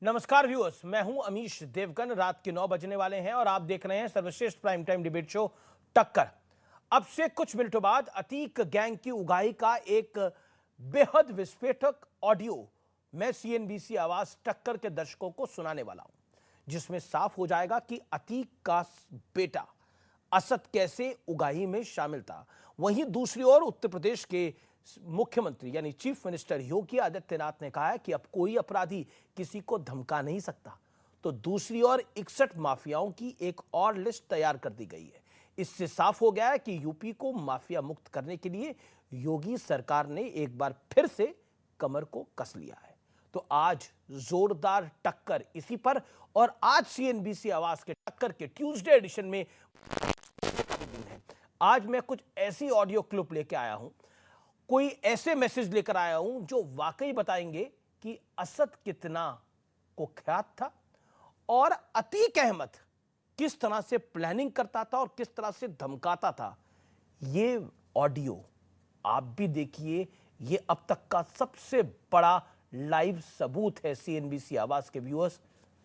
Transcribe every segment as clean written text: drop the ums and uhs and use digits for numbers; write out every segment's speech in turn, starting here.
नमस्कार व्यूअर्स, मैं हूं अमीश देवगन। रात के 9 बजने वाले हैं और आप देख रहे हैं सर्वश्रेष्ठ प्राइम टाइम डिबेट शो टक्कर। अब से कुछ मिनटों बाद अतीक गैंग की उगाही का एक बेहद विस्फोटक ऑडियो मैं सीएनबीसी आवाज टक्कर के दर्शकों को सुनाने वाला हूं, जिसमें साफ हो जाएगा कि अतीक का बेटा असद कैसे उगाही में शामिल था। वहीं दूसरी ओर उत्तर प्रदेश के मुख्यमंत्री यानी चीफ मिनिस्टर योगी आदित्यनाथ ने कहा है कि अब कोई अपराधी किसी को धमका नहीं सकता। तो दूसरी ओर 61 माफियाओं की एक और लिस्ट तैयार कर दी गई है। इससे साफ हो गया है कि यूपी को माफिया मुक्त करने के लिए योगी सरकार ने एक बार फिर से कमर को कस लिया है। तो आज जोरदार टक्कर इसी पर, और आज सीएनबीसी आवाज के टक्कर के ट्यूसडे एडिशन में आज मैं कुछ ऐसी ऑडियो क्लिप लेके आया हूं, कोई ऐसे मैसेज लेकर आया हूं जो वाकई बताएंगे कि असद कितना कुख्यात था और अतीक अहमद किस तरह से प्लानिंग करता था और किस तरह से धमकाता था। ये ऑडियो आप भी देखिए, ये अब तक का सबसे बड़ा लाइव सबूत है। सीएनबीसी आवाज के व्यूअर्स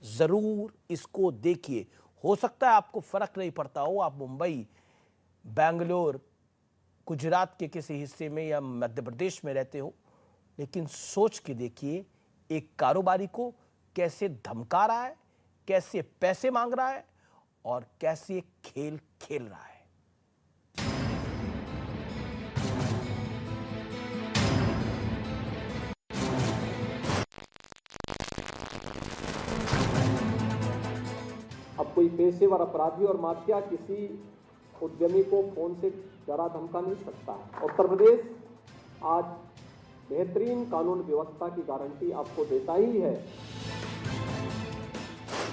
जरूर इसको देखिए। हो सकता है आपको फर्क नहीं पड़ता हो, आप मुंबई, बेंगलोर, गुजरात के किसी हिस्से में या मध्य प्रदेश में रहते हो, लेकिन सोच के देखिए एक कारोबारी को कैसे धमका रहा है, कैसे पैसे मांग रहा है और कैसे खेल खेल रहा है। अब कोई पेशेवर अपराधी और माफिया किसी उद्यमी को फोन से डरा धमका नहीं सकता। उत्तर प्रदेश आज बेहतरीन कानून व्यवस्था की गारंटी आपको देता ही है।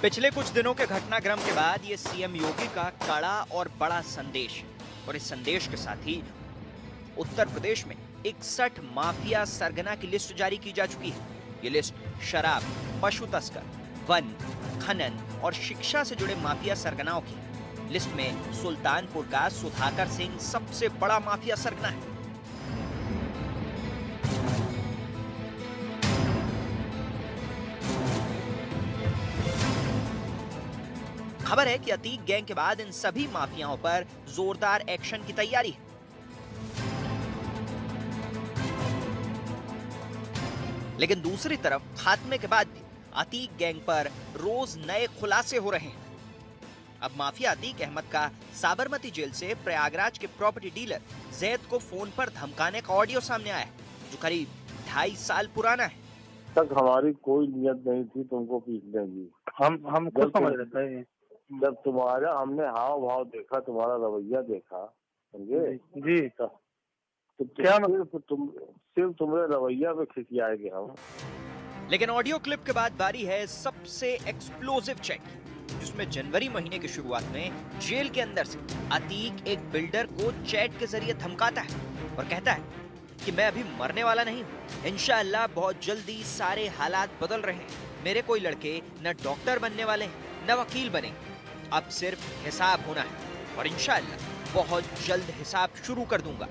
पिछले कुछ दिनों के घटनाक्रम के बाद ये सीएम योगी का कड़ा और बड़ा संदेश, और इस संदेश के साथ ही उत्तर प्रदेश में 61 माफिया सरगना की लिस्ट जारी की जा चुकी है। ये लिस्ट शराब, पशु तस्कर, वन, खनन और शिक्षा से जुड़े माफिया सरगनाओं की। लिस्ट में सुल्तानपुर का सुधाकर सिंह सबसे बड़ा माफिया सरगना है। खबर है कि अतीक गैंग के बाद इन सभी माफियाओं पर जोरदार एक्शन की तैयारी है। लेकिन दूसरी तरफ खात्मे के बाद भी अतीक गैंग पर रोज नए खुलासे हो रहे हैं। अब माफिया अतीक अहमद का साबरमती जेल से प्रयागराज के प्रॉपर्टी डीलर जैद को फोन पर धमकाने का ऑडियो सामने आया है, जो करीब 2.5 साल पुराना है। तक हमारी कोई नियत नहीं थी तुमको पीटने की। हम खुद समझ रहे थे। जब तुम्हारा हमने हाव भाव देखा, तुम्हारा रवैया देखा, समझे जी, तो क्या सिर्फ तुम्हारे रवैया पे खिसियाएंगे हम। लेकिन ऑडियो क्लिप के बाद बारी है सबसे एक्सप्लोसिव चेक, जिसमें जनवरी महीने की शुरुआत में जेल के अंदर से अतीक एक बिल्डर को चैट के जरिए धमकाता है और कहता है कि मैं अभी मरने वाला नहीं हूँ, इंशाअल्लाह बहुत जल्दी सारे हालात बदल रहे हैं। मेरे कोई लड़के न डॉक्टर बनने वाले हैं न वकील बनेंगे, अब सिर्फ हिसाब होना है और इंशाअल्लाह बहुत जल्द हिसाब शुरू कर दूंगा।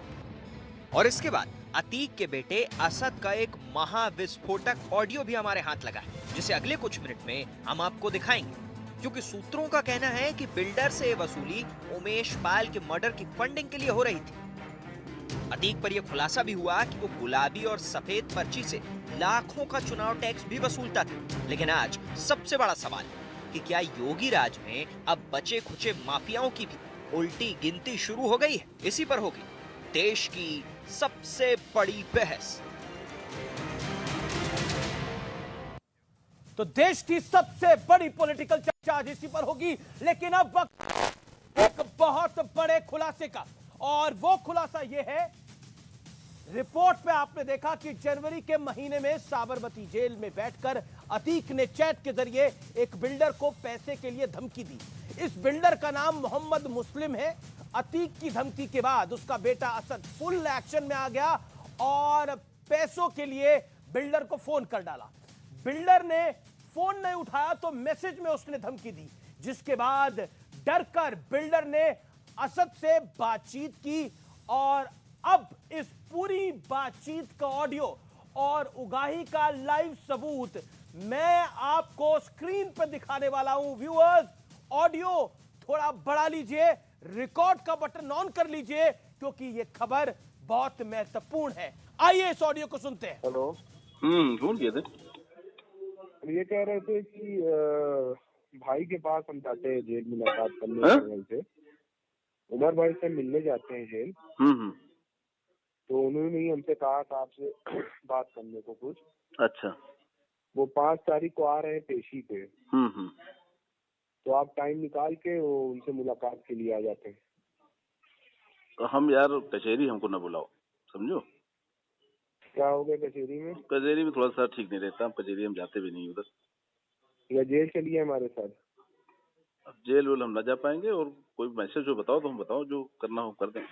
और इसके बाद अतीक के बेटे असद का एक महाविस्फोटक ऑडियो भी हमारे हाथ लगा है, जिसे अगले कुछ मिनट में हम आपको दिखाएंगे, क्योंकि सूत्रों का कहना है कि बिल्डर से वसूली उमेश पाल के मर्डर की फंडिंग के लिए हो रही थी। अतीक पर यह खुलासा भी हुआ कि वो गुलाबी और सफेद पर्ची से लाखों का चुनाव टैक्स भी वसूलता था। लेकिन आज सबसे बड़ा सवाल कि क्या योगी राज में अब बचे खुचे माफियाओं की भी उल्टी गिनती शुरू हो गई है? इसी पर होगी देश की सबसे बड़ी बहस। तो देश की सबसे बड़ी पॉलिटिकल चर्चा आज इसी पर होगी। लेकिन अब वक्त एक बहुत बड़े खुलासे का, और वो खुलासा ये है, रिपोर्ट में आपने देखा कि जनवरी के महीने में साबरमती जेल में बैठकर अतीक ने चैट के जरिए एक बिल्डर को पैसे के लिए धमकी दी। इस बिल्डर का नाम मोहम्मद मुस्लिम है। अतीक की धमकी के बाद उसका बेटा असद फुल एक्शन में आ गया और पैसों के लिए बिल्डर को फोन कर डाला। बिल्डर ने फोन नहीं उठाया तो मैसेज में उसने धमकी दी, जिसके बाद डरकर बिल्डर ने असद से बातचीत की और अब इस पूरी बातचीत का ऑडियो और उगाही का लाइव सबूत मैं आपको स्क्रीन पर दिखाने वाला हूं। व्यूअर्स, ऑडियो थोड़ा बढ़ा लीजिए, रिकॉर्ड का बटन ऑन कर लीजिए, क्योंकि यह खबर बहुत महत्वपूर्ण है। आइए इस ऑडियो को सुनते हैं। हेलो। फोन किए थे। ये कह रहे थे कि भाई के पास हम जाते हैं जेल मुलाकात करने से, उमर भाई से मिलने जाते हैं जेल। तो उन्होंने ही हमसे कहा था आपसे बात करने को कुछ। अच्छा। वो 5 तारीख को आ रहे हैं पेशी पे। तो आप टाइम निकाल के वो उनसे मुलाकात के लिए आ जाते हैं। तो हम यार कचहरी हमको न बुलाओ, समझो। क्या हो गया कचहरी में? कचहरी में थोड़ा सा ठीक नहीं रहता, हम कचहरी हम जाते भी नहीं उधर। या जेल चलिए हमारे साथ। अब जेल वेल हम न जा पाएंगे, और कोई मैसेज हो बताओ तो हम बताओ, जो करना हो कर दें।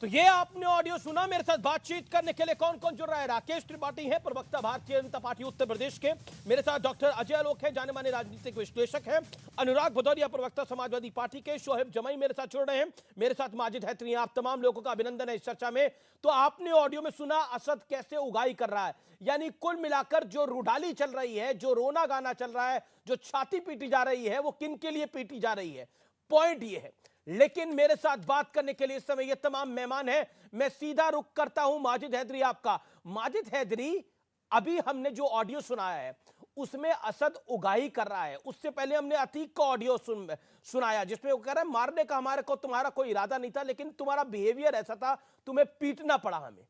तो ये आपने ऑडियो सुना। मेरे साथ बातचीत करने के लिए कौन कौन जुड़ रहा है? राकेश त्रिपाठी हैं, प्रवक्ता भारतीय जनता पार्टी उत्तर प्रदेश के। मेरे साथ डॉक्टर अजय आलोक हैं, जाने माने राजनीतिक विश्लेषक हैं। अनुराग भदौरिया, प्रवक्ता समाजवादी पार्टी के। शोहेब जमाई मेरे साथ जुड़ रहे हैं। मेरे साथ माजिद हैदरी हैं। आप तमाम लोगों का अभिनंदन है इस चर्चा में। तो आपने ऑडियो में सुना असद कैसे उगाई कर रहा है, यानी कुल मिलाकर जो रुडाली चल रही है, जो रोना गाना चल रहा है, जो छाती पीटी जा रही है, वो किन के लिए पीटी जा रही है, पॉइंट ये है। लेकिन मेरे साथ बात करने के लिए इस समय ये तमाम मेहमान हैं। मैं सीधा रुख करता हूं माजिद हैदरी आपका। माजिद हैदरी, अभी हमने जो ऑडियो सुनाया है उसमें असद उगाही कर रहा है। उससे पहले हमने अतीक का ऑडियो सुनाया जिसमें वो कह रहा है मारने का हमारे को तुम्हारा कोई इरादा नहीं था, लेकिन तुम्हारा बिहेवियर ऐसा था, तुम्हें पीटना पड़ा हमें।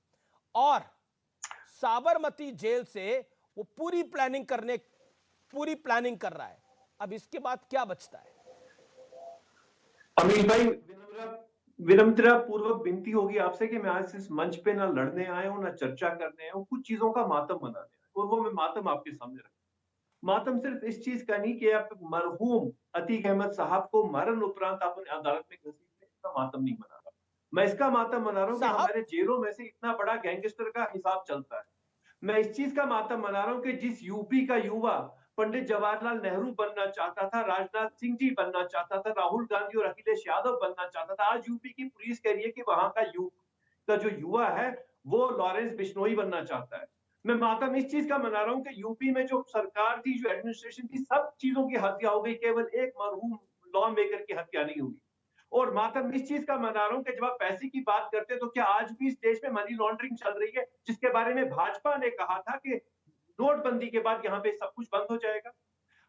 और साबरमती जेल से वो पूरी प्लानिंग कर रहा है। अब इसके बाद क्या बचता है? अमीश भाई, विनम्रता पूर्वक विनती होगी आपसे कि मैं आज इस मंच पे ना लड़ने आया हूं, ना चर्चा करने आया हूं, कुछ चीजों का मातम मनाने आया हूं। और वो मैं मातम आपके सामने रखूं। मातम सिर्फ इस चीज का नहीं कि आप मरहूम अतीक अहमद साहब को मरण उपरांत आपने अदालत में घसीटने, इसका मातम नहीं मना रहा। मैं इसका मातम मना रहा हूं कि हमारे जेलों में से इतना बड़ा गैंगस्टर का हिसाब चलता है। मैं इस चीज का मातम मना रहा हूं कि जिस यूपी का युवा पंडित जवाहरलाल नेहरू बनना चाहता था, राजनाथ सिंह जी बनना चाहता था, राहुल गांधी और अखिलेश यादव बनना चाहता था, आज यूपी की पुलिस कह रही है कि वहां का जो युवा है वो लॉरेंस बिश्नोई बनना चाहता है। मैं मातम इस चीज का मना रहा हूं कि यूपी में जो सरकार थी, जो एडमिनिस्ट्रेशन थी, सब चीजों की हत्या हो गई, केवल एक मरहूम लॉ मेकर की हत्या नहीं हुई। और मातम इस चीज का मना रहा हूं कि जब आप पैसे की बात करते हैं तो क्या आज भी इस देश में मनी लॉन्ड्रिंग चल रही है, जिसके बारे में भाजपा ने कहा था कि नोटबंदी के बाद यहाँ पे सब कुछ बंद हो जाएगा।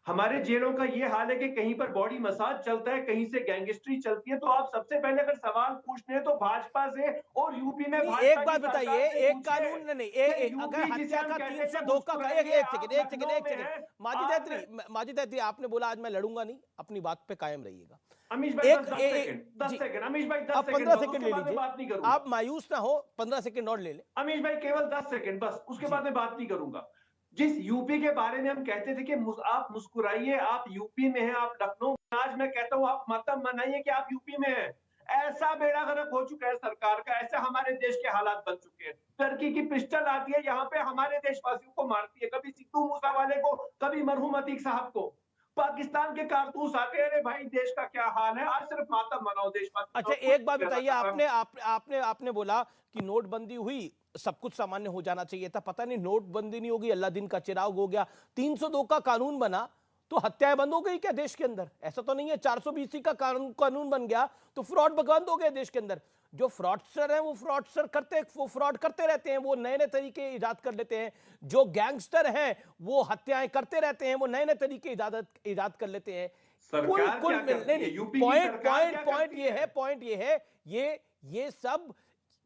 हमारे जेलों का ये हाल है कि कहीं पर बॉडी मसाज चलता है, कहीं से गैंगस्ट्री चलती है। तो आप सबसे पहले अगर सवाल पूछते हैं तो भाजपा से और यूपी में एक बात बताइए, एक कानून नहीं, अगर हत्या का 302 का एक सेकंड माजिद हैदरी, आपने बोला आज मैं लड़ूंगा नहीं, अपनी बात पे कायम रहिएगा। अमीश भाई 10 सेकंड अमीश भाई 10 सेकंड 15 सेकंड ले लीजिए, बात नहीं करूंगा। आप मायूस ना हो, 15 सेकंड और ले लें। अमीश भाई केवल 10 सेकंड बस, उसके बाद मैं बात नहीं करूंगा। जिस यूपी के बारे में हम कहते थे कि आप मुस्कुराइए, आप यूपी में हैं, आप लखनऊ, आज मैं कहता हूं आप मातम मनाइए कि आप यूपी में हैं। ऐसा बेड़ा गर्क हो चुका है सरकार का, ऐसे हमारे देश के हालात बन चुके हैं। टर्की की पिस्टल आती है यहाँ पे, हमारे देशवासियों को मारती है, कभी सिद्धू मूसावाले को, कभी मरहूम अतीक साहब को। पाकिस्तान के कारतूस आते हैं। अरे भाई देश का क्या हाल है, आज सिर्फ मातम मनाओ देशवासी। अच्छा एक बात बताइए, आपने बोला कि नोटबंदी हुई, सब कुछ सामान्य हो जाना चाहिए था, पता नहीं नोटबंदी नहीं होगी, अल्लाह दिन का चिराग हो गया, 302 का कानून बना तो हत्याएं बंद हो गई क्या देश के अंदर? ऐसा तो नहीं है। 420 का कानून बन गया तो फ्रॉड बंद हो गए देश के अंदर। जो फ्रॉडस्टर हैं वो फ्रॉड करते रहते हैं, वो नए नए तरीके इजाद कर लेते हैं। जो गैंगस्टर हैं वो हत्याएं करते रहते हैं, वो नए नए तरीके इजाद कर लेते हैं। पॉइंट ये सब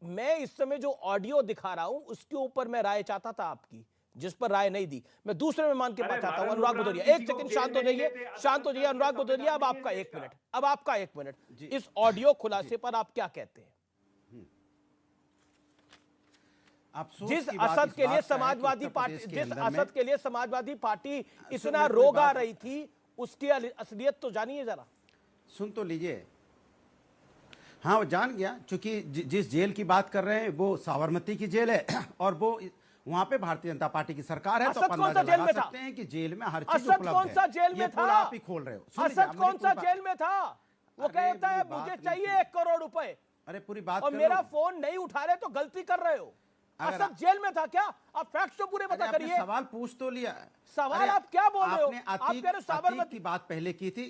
मैं इस समय जो ऑडियो दिखा रहा हूं उसके ऊपर मैं राय चाहता था आपकी, जिस पर राय नहीं दी। मैं दूसरे मेहमान के पास चाहता हूं, अनुराग भदौरिया। एक सेकंड शांत हो जाइए अनुराग भदौरिया। अब आपका एक मिनट, इस ऑडियो खुलासे पर आप क्या कहते हैं? जिस असद के लिए समाजवादी पार्टी इतना रोगा रही थी, उसकी असलियत तो जानिए जरा। सुन तो लीजिए। हाँ, वो जान गया, क्योंकि जिस जेल की बात कर रहे हैं वो साबरमती की जेल है और वो वहां पे भारतीय जनता पार्टी की सरकार है। तो अपन लगा सकते हैं कि जेल में हर चीज उपलब्ध है। कौन सा जेल में था? आप ही खोल रहे हो। असद कौन सा जेल में था? वो कहता है मुझे चाहिए 1 करोड़ रुपए। अरे पूरी बात और मेरा फोन नहीं उठा रहे तो गलती कर रहे हो। अगर असद जेल में था क्या? आप फैक्ट्स तो पूरे बता आपने करिए। सवाल पूछ तो लिया। सवाल अरे, आप क्या बोल रहे हो? आपने आप कह रहे हो अतीक साबरमती की बात पहले की थी।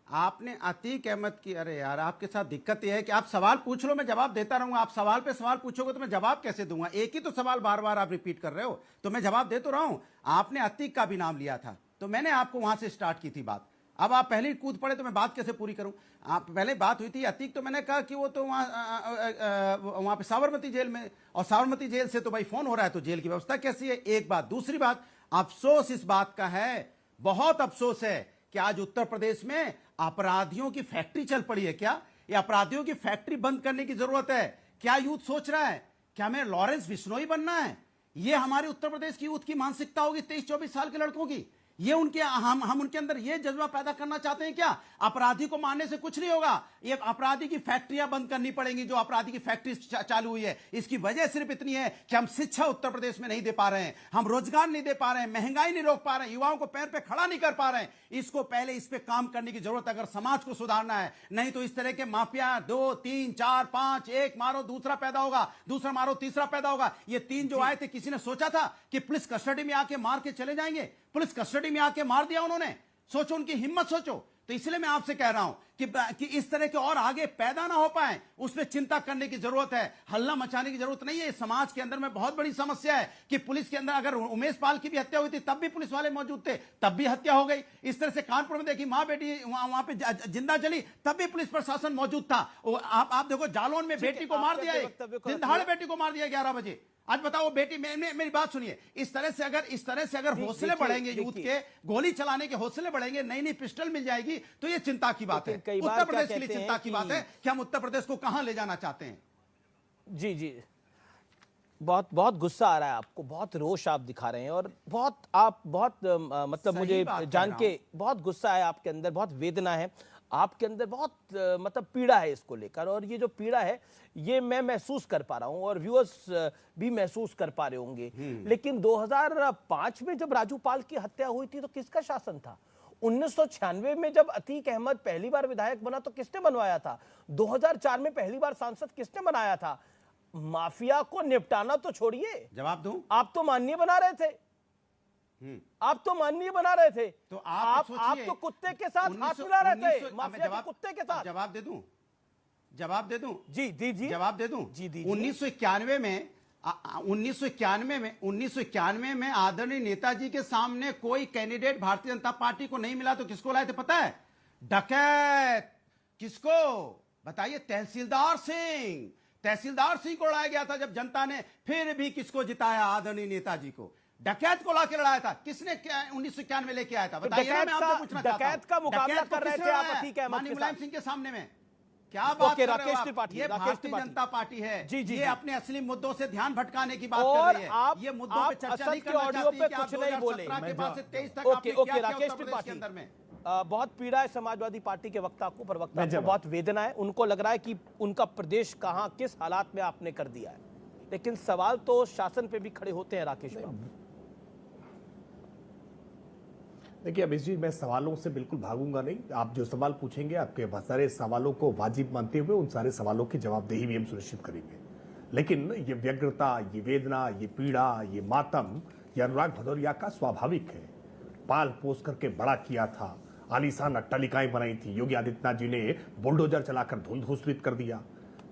आपने अतीक अहमद की, अरे यार आपके साथ दिक्कत यह है कि आप सवाल पूछ लो, मैं जवाब देता रहूंगा। आप सवाल पे सवाल पूछोगे तो मैं जवाब कैसे दूंगा? एक ही तो सवाल बार बार आप रिपीट कर रहे हो, तो मैं जवाब दे तो रहा हूं। आपने अतीक का भी नाम लिया था, तो मैंने आपको वहां से स्टार्ट की थी बात। अब आप पहले ही कूद पड़े तो मैं बात कैसे पूरी करूं? आप पहले बात हुई थी अतीक, तो मैंने कहा कि वो तो वहां पे साबरमती जेल में, और साबरमती जेल से तो भाई फोन हो रहा है, तो जेल की व्यवस्था कैसी है? एक बात। दूसरी बात, अफसोस इस बात का है, बहुत अफसोस है कि आज उत्तर प्रदेश में अपराधियों की फैक्ट्री चल पड़ी है। क्या ये अपराधियों की फैक्ट्री बंद करने की जरूरत है? क्या यूथ सोच रहा है क्या हमें लॉरेंस बिश्नोई बनना है? ये हमारे उत्तर प्रदेश की यूथ की मानसिकता होगी, 23-24 साल के लड़कों की। ये उनके हम उनके अंदर ये जज्बा पैदा करना चाहते हैं क्या? अपराधी को मारने से कुछ नहीं होगा, ये अपराधी की फैक्ट्रियां बंद करनी पड़ेंगी। जो अपराधी की फैक्ट्री चालू हुई है, इसकी वजह सिर्फ इतनी है कि हम शिक्षा उत्तर प्रदेश में नहीं दे पा रहे हैं, हम रोजगार नहीं दे पा रहे हैं, महंगाई नहीं रोक पा रहे हैं, युवाओं को पैर पे खड़ा नहीं कर पा रहे हैं। इसको पहले इस पे काम करने की जरूरत है अगर समाज को सुधारना है। नहीं तो इस तरह के माफिया 2, 3, 4, 5, एक मारो दूसरा पैदा होगा, दूसरा मारो तीसरा पैदा होगा। ये 3 जो आए थे, किसी ने सोचा था कि पुलिस कस्टडी में आके मार के चले जाएंगे? पुलिस कस्टडी में आके मार दिया उन्होंने। सोचो, उनकी हिम्मत सोचो। तो इसलिए मैं आपसे कह रहा हूं कि इस तरह के और आगे पैदा ना हो पाए, उसमें चिंता करने की जरूरत है, हल्ला मचाने की जरूरत नहीं है। समाज के अंदर में बहुत बड़ी समस्या है कि पुलिस के अंदर, अगर उमेश पाल की भी हत्या हुई थी तब भी पुलिस वाले मौजूद थे, तब भी हत्या हो गई। इस तरह से कानपुर में देखी मां बेटी वहां पे जिंदा जली, तब भी पुलिस प्रशासन मौजूद था। आप देखो, जालौन में बेटी को मार दिया, दिन दहाड़े बेटी को मार दिया 11 बजे। आज बताओ बेटी, मेरी बात सुनिए, इस तरह से अगर हौसले बढ़ेंगे यूथ के, गोली चलाने के हौसले बढ़ेंगे, नई नई पिस्टल मिल जाएगी, तो ये चिंता की बात है। उत्तर प्रदेश के लिए चिंता की बात है कि हम उत्तर प्रदेश को कहां ले जाना चाहते हैं। जी जी, बहुत बहुत गुस्सा आ रहा है आपको, बहुत रोष आप दिखा रहे हैं, और मतलब मुझे जान के बहुत गुस्सा है आपके अंदर, बहुत वेदना है आपके अंदर, बहुत मतलब पीड़ा है इसको लेकर। और ये जो पीड़ा है ये मैं महसूस कर पा रहा हूं, और व्यूअर्स भी महसूस कर पा रहे होंगे। लेकिन 2005 में जब राजू पाल की हत्या हुई थी तो किसका शासन था? 1996 में जब अतीक अहमद पहली बार विधायक बना तो किसने बनवाया था? 2004 में पहली बार सांसद किसने बनाया था? माफिया को निपटाना तो छोड़िए, जवाब दूं? आप तो माननीय बना रहे थे, आप तो माननीय बना रहे थे, तो आप तो कुत्ते के साथ हाथ मिला रहे थे, माफिया के कुत्ते के साथ। जवाब दे दूं? जी दीजिए, जवाब दे दूं? जी दीजिए। 1991 में आदरणीय नेताजी के सामने कोई कैंडिडेट भारतीय जनता पार्टी को नहीं मिला तो किसको लाए थे पता है? डकैत। किसको बताइए? तहसीलदार सिंह को लाया गया था। जब जनता ने फिर भी किसको जिताया? आदरणीय नेताजी को। डकैत को लाके लड़ाया था। किसने 1991 लेके आया था? बताइए ना, मैं आपसे पूछना चाहता हूं। डकैत का मुकाबला कर रहे थे आप अतीक अहमद के साथ, मुलायम सिंह के सामने में। क्या बात कर रहे हो राकेश आप? त्रिपाठी, ये भारतीय जनता पार्टी है। जी, ये अपने असली मुद्दों से ध्यान भटकाने की बात कर रही है। ये मुद्दों पे चर्चा नहीं करना चाहती कि आप 2017 के बाद से 23 तक आपने क्या किया राकेश उत्तर प्रदेश के अंदर में। बहुत पीड़ा है समाजवादी पार्टी के प्रवक्ता को, बहुत वेदना है। उनको लग रहा है कि उनका प्रदेश कहां किस हालात में आपने कर दिया है, लेकिन सवाल तो शासन पे भी खड़े होते हैं। राकेश बाबू, देखिए अभिष जी, मैं सवालों से बिल्कुल भागूंगा नहीं। आप जो सवाल पूछेंगे, आपके बहुत सारे सवालों को वाजिब मानते हुए उन सारे सवालों की जवाबदेही भी हम सुनिश्चित करेंगे। लेकिन ये व्यग्रता, ये वेदना, ये पीड़ा, ये मातम, ये अनुराग भदौरिया का स्वाभाविक है। पाल पोस करके बड़ा किया था, आलीशान अट्टालिकाएं बनाई थी, योगी आदित्यनाथ जी ने बुलडोजर चलाकर धुंध धूसरित कर दिया।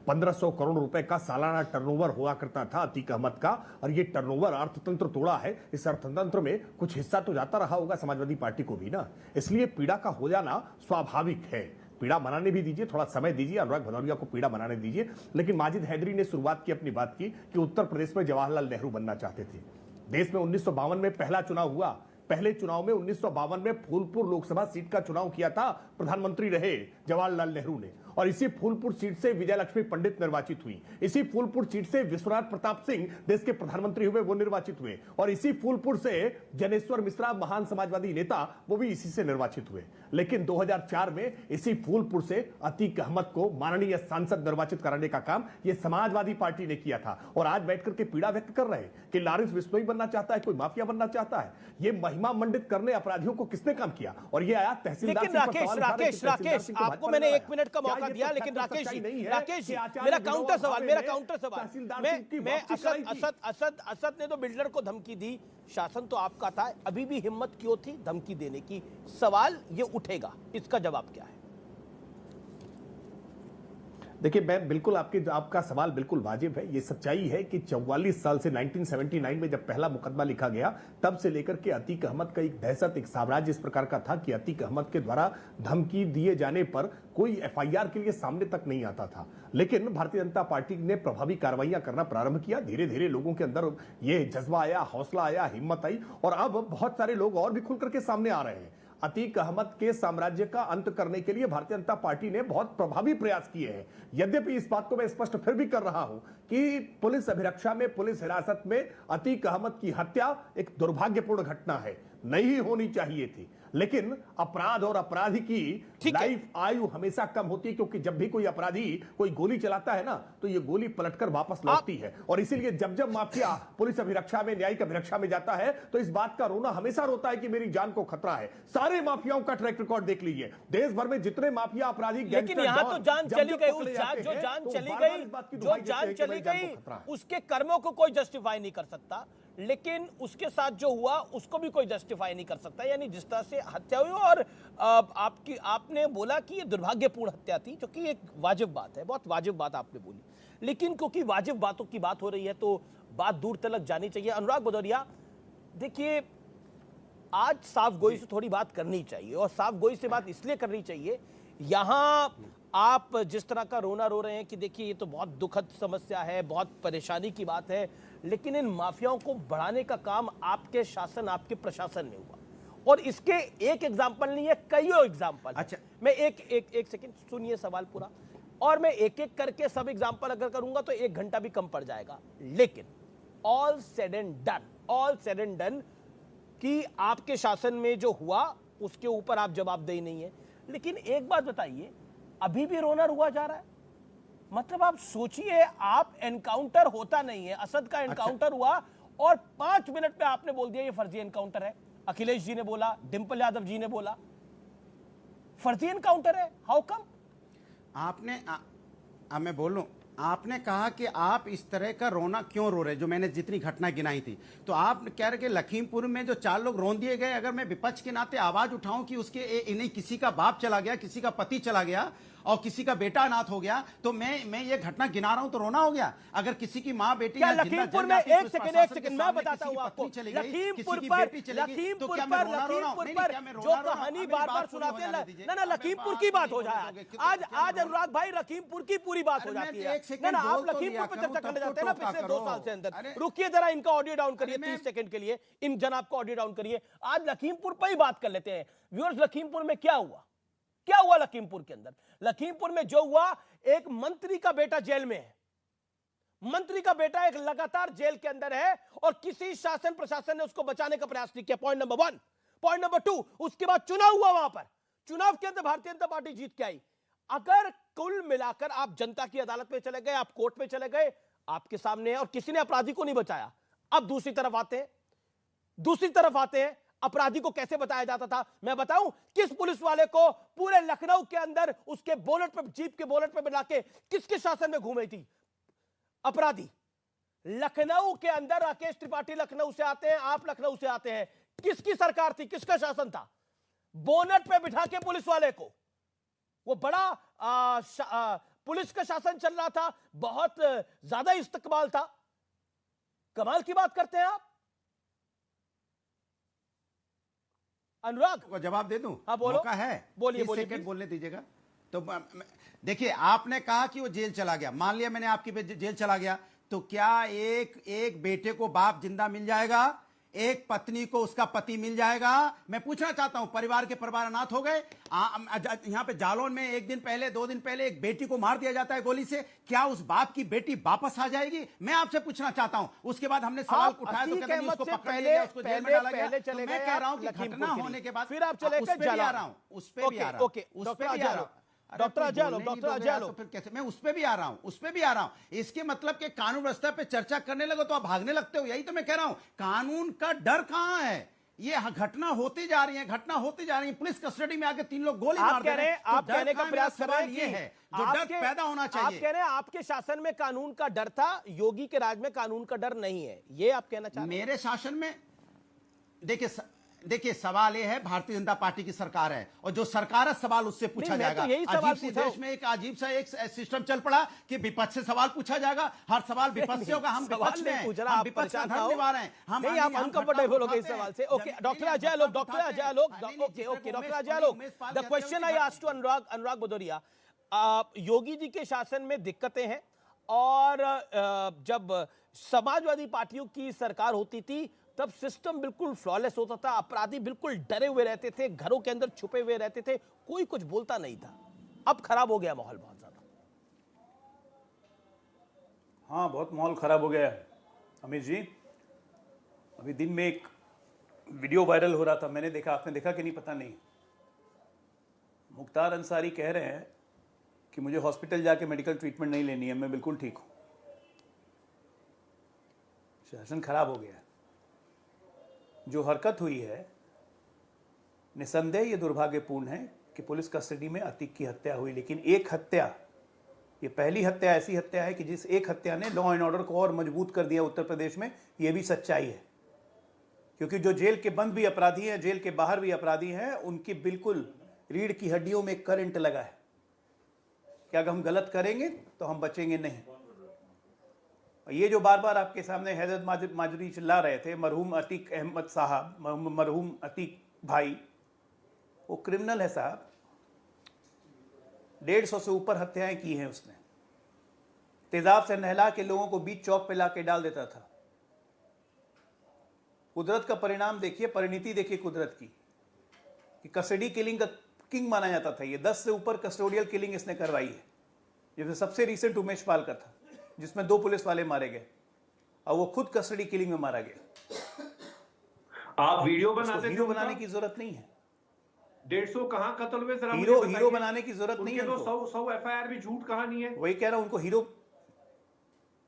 1500 करोड़ रुपए का सालाना टर्नओवर हुआ करता था अतीक अहमद का, और ये टर्नओवर अर्थतंत्र तोड़ा है। इस अर्थतंत्र में कुछ हिस्सा तो जाता रहा होगा समाजवादी पार्टी को भी ना, इसलिए पीड़ा का हो जाना स्वाभाविक है। पीड़ा मनाने भी दीजिए, थोड़ा समय दीजिए, अनुराग भदौरिया को पीड़ा मनाने दीजिए। लेकिन माजिद हैदरी ने शुरुआत की अपनी बात की कि उत्तर प्रदेश में जवाहरलाल नेहरू बनना चाहते थे। देश में 1952 में पहला चुनाव हुआ। पहले चुनाव में 1952 में फूलपुर लोकसभा सीट का चुनाव किया था, प्रधानमंत्री रहे जवाहरलाल नेहरू ने, और इसी फूलपुर सीट से विजयलक्ष्मी पंडित निर्वाचित हुई। इसी फूलपुर सीट से विश्वनाथ प्रताप सिंह देश के प्रधानमंत्री हुए, वो निर्वाचित हुए, और इसी फूलपुर से जनेश्वर मिश्रा महान समाजवादी नेता, वो भी इसी से निर्वाचित हुए। लेकिन 2004 में इसी फूलपुर से अतीक अहमद को माननीय सांसद निर्वाचित कराने का काम ये समाजवादी पार्टी ने किया था। और आज बैठ करके पीड़ा व्यक्त कर रहे हैं कि लॉरेंस बिश्नोई बनना चाहता है, कोई माफिया बनना चाहता है। ये महिमा मंडित करने अपराधियों को किसने काम किया? और ये आया तहसीलदार। राकेश, आपको मैंने 1 मिनट का मौका मौका दिया, लेकिन राकेश जी, राकेश जी, आचार्य मेरा विनोबा काउंटर सवाल, भावे मेरा ने काउंटर सवाल, तहसीलदार की मैं वापसी कराई थी। असद ने तो बिल्डर को धमकी दी, शासन तो आपका था, अभी भी हिम्मत क्यों थी धमकी देने की? सवाल ये उठेगा, इसका जवाब क्या है? देखिए, मैं बिल्कुल आपका सवाल बिल्कुल वाजिब है। ये सच्चाई है कि 44 साल से 1979 में जब पहला मुकदमा लिखा गया, तब से लेकर के अतीक अहमद का एक दहशत, एक साम्राज्य इस प्रकार का था कि अतीक अहमद के द्वारा धमकी दिए जाने पर कोई एफआईआर के लिए सामने तक नहीं आता था। लेकिन भारतीय जनता पार्टी ने प्रभावी कार्रवाइयां करना प्रारंभ किया। धीरे धीरे लोगों के अंदर ये जज्बा आया, हौसला आया, हिम्मत आई, और अब बहुत सारे लोग और भी खुलकर के सामने आ रहे हैं। अतीक अहमद के साम्राज्य का अंत करने के लिए भारतीय जनता पार्टी ने बहुत प्रभावी प्रयास किए हैं। यद्यपि इस बात को मैं स्पष्ट फिर भी कर रहा हूं कि पुलिस अभिरक्षा में, पुलिस हिरासत में अतीक अहमद की हत्या एक दुर्भाग्यपूर्ण घटना है, नहीं होनी चाहिए थी। लेकिन अपराध और अपराधी की लाइफ आयु हमेशा कम होती है, क्योंकि जब भी कोई अपराधी कोई गोली चलाता है ना, तो ये गोली पलटकर वापस लौटती है। और इसीलिए जब जब माफिया पुलिस अभिरक्षा में, न्यायिक अभिरक्षा में जाता है, तो इस बात का रोना हमेशा रोता है कि मेरी जान को खतरा है। सारे माफियाओं का ट्रैक रिकॉर्ड देख लीजिए, देश भर में जितने माफिया अपराधी, लेकिन यहाँ तो जान चली गई, जो जान चली गई उसके कर्मों को कोई जस्टिफाई नहीं कर सकता, लेकिन उसके साथ जो हुआ उसको भी कोई जस्टिफाई नहीं कर सकता। यानी जिस तरह से हत्या हुई, और आपने बोला कि ये दुर्भाग्यपूर्ण हत्या थी, जो कि एक वाजिब बात है, बहुत वाजिब बात आपने बोली, लेकिन क्योंकि वाजिब बातों की बात हो रही है तो बात दूर तक जानी चाहिए। अनुराग भदौरिया, देखिए, आज साफ गोई से थोड़ी बात करनी चाहिए, और साफ गोई से बात इसलिए करनी चाहिए, यहां आप जिस तरह का रोना रो रहे हैं कि देखिए ये तो बहुत दुखद समस्या है, बहुत परेशानी की बात है, लेकिन इन माफियाओं को बढ़ाने का काम आपके शासन, आपके प्रशासन ने हुआ, और इसके एक एग्जाम्पल नहीं है, कईयों एग्जाम्पल। अच्छा, मैं एक सेकंड सुनिए सवाल पूरा, और मैं एक एक करके सब एग्जाम्पल अगर करूंगा तो 1 घंटा भी कम पड़ जाएगा। लेकिन ऑल सेड एंड डन कि आपके शासन में जो हुआ उसके ऊपर आप जवाबदेही नहीं है। लेकिन एक बात बताइए, अभी भी रोना रुआ जा रहा है? मतलब आप सोचिए, आप एनकाउंटर होता नहीं है, असद का एनकाउंटर हुआ और 5 मिनट में आपने बोल दिया ये फर्जी एनकाउंटर है। अखिलेश जी ने बोला, डिंपल यादव जी ने बोला फर्जी एनकाउंटर है। How come? आपने मैं बोलूं, आपने कहा कि आप इस तरह का रोना क्यों रो रहे, जो मैंने जितनी घटना गिनाई थी, तो आप कह रहे कि लखीमपुर में जो 4 लोग रोन दिए गए, अगर मैं विपक्ष के नाते आवाज उठाऊं कि उसके इन्हें किसी का बाप चला गया, किसी का पति चला गया और किसी का बेटा अनाथ हो गया, तो मैं ये घटना गिना रहा हूं तो रोना हो गया? अगर किसी की मां बेटी लखीमपुर में, एक सेकंड मैं बताता हूं आपको, लखीमपुर पर जो कहानी बार-बार सुनाते हैं ना, लखीमपुर की बात हो जाए आज अनुराग भाई, लखीमपुर की पूरी बात हो जाती है ना, आप लखीमपुर पर चर्चा करने जाते हैं ना पिछले 2 साल से अंदर। रुकिए जरा, इनका ऑडियो डाउन करिए 30 सेकंड के लिए, इन जनाब का ऑडियो डाउन करिए, आज लखीमपुर पर ही बात कर लेते हैं। व्यूअर्स, लखीमपुर में क्या हुआ लखीमपुर के अंदर? लखीमपुर में जो हुआ, एक मंत्री का बेटा जेल में है, मंत्री का बेटा एक लगातार जेल के अंदर है, और किसी शासन प्रशासन ने उसको बचाने का प्रयास नहीं किया। Point number 1। पॉइंट नंबर 2, उसके बाद चुनाव हुआ, वहां पर चुनाव के अंदर भारतीय जनता पार्टी जीत के आई। अगर कुल मिलाकर आप जनता की अदालत में चले गए, आप कोर्ट में चले गए, आपके सामने है, और किसी ने अपराधी को नहीं बचाया। अब दूसरी तरफ आते हैं, अपराधी को कैसे बताया जाता था? मैं बताऊं, किस पुलिस वाले को पूरे लखनऊ के अंदर उसके बोनट पे, जीप के बोनट पे बिठा के किसके शासन में घूमे थी अपराधी? लखनऊ के अंदर राकेश त्रिपाठी लखनऊ से आते हैं, आप लखनऊ से आते हैं, किसकी सरकार थी, किसका शासन था? बोनट पे बिठा के पुलिस वाले को, वो बड़ा पुलिस का शासन चल रहा था, बहुत ज्यादा इस्तकबाल था। कमाल की बात करते हैं आप। अनुराग को जवाब दे दूं? हाँ, बोलो। मौका है, बोलिए, सेकंड बोलने दीजिएगा। तो देखिए, आपने कहा कि वो जेल चला गया, मान लिया मैंने आपकी जेल चला गया, तो क्या एक बेटे को बाप जिंदा मिल जाएगा, एक पत्नी को उसका पति मिल जाएगा? मैं पूछना चाहता हूं, परिवार अनाथ हो गए। यहां पे जालौन में 1 दिन पहले, 2 दिन पहले एक बेटी को मार दिया जाता है गोली से, क्या उस बाप की बेटी वापस आ जाएगी? मैं आपसे पूछना चाहता हूं। उसके बाद हमने सवाल उठाया तो कहते हैं उसको पकड़ लिया, उसको जेल में डाला गया। तो मैं कह रहा हूं कि घटना होने के बाद फिर आप चले गए, उस पे भी आ रहा हूं, उस पे भी आ रहा हूं, डॉक्टर अजय, तो फिर कैसे? मैं उस पे भी आ रहा हूं, इसके मतलब कि कानून व्यवस्था पे चर्चा करने लगो तो आप भागने लगते हो। यही तो मैं कह रहा हूं, कानून का डर कहां है? ये घटना होती जा रही है, घटना होती जा रही है। पुलिस कस्टडी में आके 3 लोग गोली आप मार दे कह रहे हैं, तो आप डर कहने का का प्रयास कर रहे सवाल हैं ये कि है जो डर आपके- पैदा होना आप चाहिए। कह रहे हैं आपके शासन में कानून का डर था, योगी के राज में कानून का डर नहीं है, ये आप कहना चाह रहे हैं? मेरे शासन में देखिए सवाल ये है, भारतीय जनता पार्टी की सरकार है और जो सरकार है सवाल उससे पूछा नहीं, मैं जाएगा। तो यही सवाल अजीब सी पूछा हूं। देश में एक अजीब सा एक सिस्टम चल पड़ा कि विपक्ष से सवाल पूछा जाएगा, हर सवाल विपक्ष से होगा। हम सवाल विपक्ष में नहीं हैं, पूछ रहा, हम आप विपक्ष का परेशान ना धर्म हो। निभा रहे हैं। नहीं, आप अनकंफर्टेबल हो गए इस सवाल से। Okay, doctor Ajay Alok, doctor Ajay Alok, okay okay, doctor Ajay Alok, the question I asked to Anurag Bhadauria, Yogi ji के शासन में दिक्कतें हैं और जब समाजवादी पार्टियों की सरकार होती थी तब सिस्टम बिल्कुल फ्लॉलेस होता था, अपराधी बिल्कुल डरे हुए रहते थे, घरों के अंदर छुपे हुए रहते थे, कोई कुछ बोलता नहीं था। अब खराब हो गया माहौल बहुत ज्यादा। हाँ, बहुत माहौल खराब हो गया है अमित जी। अभी दिन में एक वीडियो वायरल हो रहा था, मैंने देखा, आपने देखा कि नहीं पता नहीं। मुख्तार अंसारी कह रहे हैं कि मुझे हॉस्पिटल जाके मेडिकल ट्रीटमेंट नहीं लेनी है, मैं बिल्कुल ठीक हूं। शासन खराब हो गया है। जो हरकत हुई है निसंदेह ये दुर्भाग्यपूर्ण है कि पुलिस कस्टडी में अतीक की हत्या हुई, लेकिन एक हत्या, ये पहली हत्या ऐसी हत्या है कि जिस एक हत्या ने लॉ एंड ऑर्डर को और मजबूत कर दिया उत्तर प्रदेश में। ये भी सच्चाई है, क्योंकि जो जेल के बंद भी अपराधी हैं, जेल के बाहर भी अपराधी हैं, उनकी बिल्कुल रीढ़ की हड्डियों में करंट लगा है कि अगर हम गलत करेंगे तो हम बचेंगे नहीं। ये जो बार बार आपके सामने हैदर माजरी चिल्ला रहे थे, मरहूम अतीक अहमद साहब, मरहूम अतीक भाई, वो क्रिमिनल है साहब। 150 से ऊपर हत्याएं की हैं उसने। तेजाब से नहला के लोगों को बीच चौक पे लाके डाल देता था। कुदरत का परिणाम देखिए, परिणति देखिए कुदरत की, कि कस्टडी किलिंग का किंग माना जाता था। ये 10 से ऊपर कस्टोडियल किलिंग इसने करवाई है। जैसे सबसे रिसेंट उमेश पाल का था, जिसमें 2 पुलिस वाले मारे गए और वो खुद कस्टडी किलिंग में मारा गया। आप वीडियो बनाते हीरो बनाने की जरूरत नहीं है। 150 कहाँ कत्ल हुए जरा हीरो बनाने की जरूरत नहीं है। तो 100 एफआईआर भी झूठ कहानी है। वही कह रहा हूं, उनको हीरो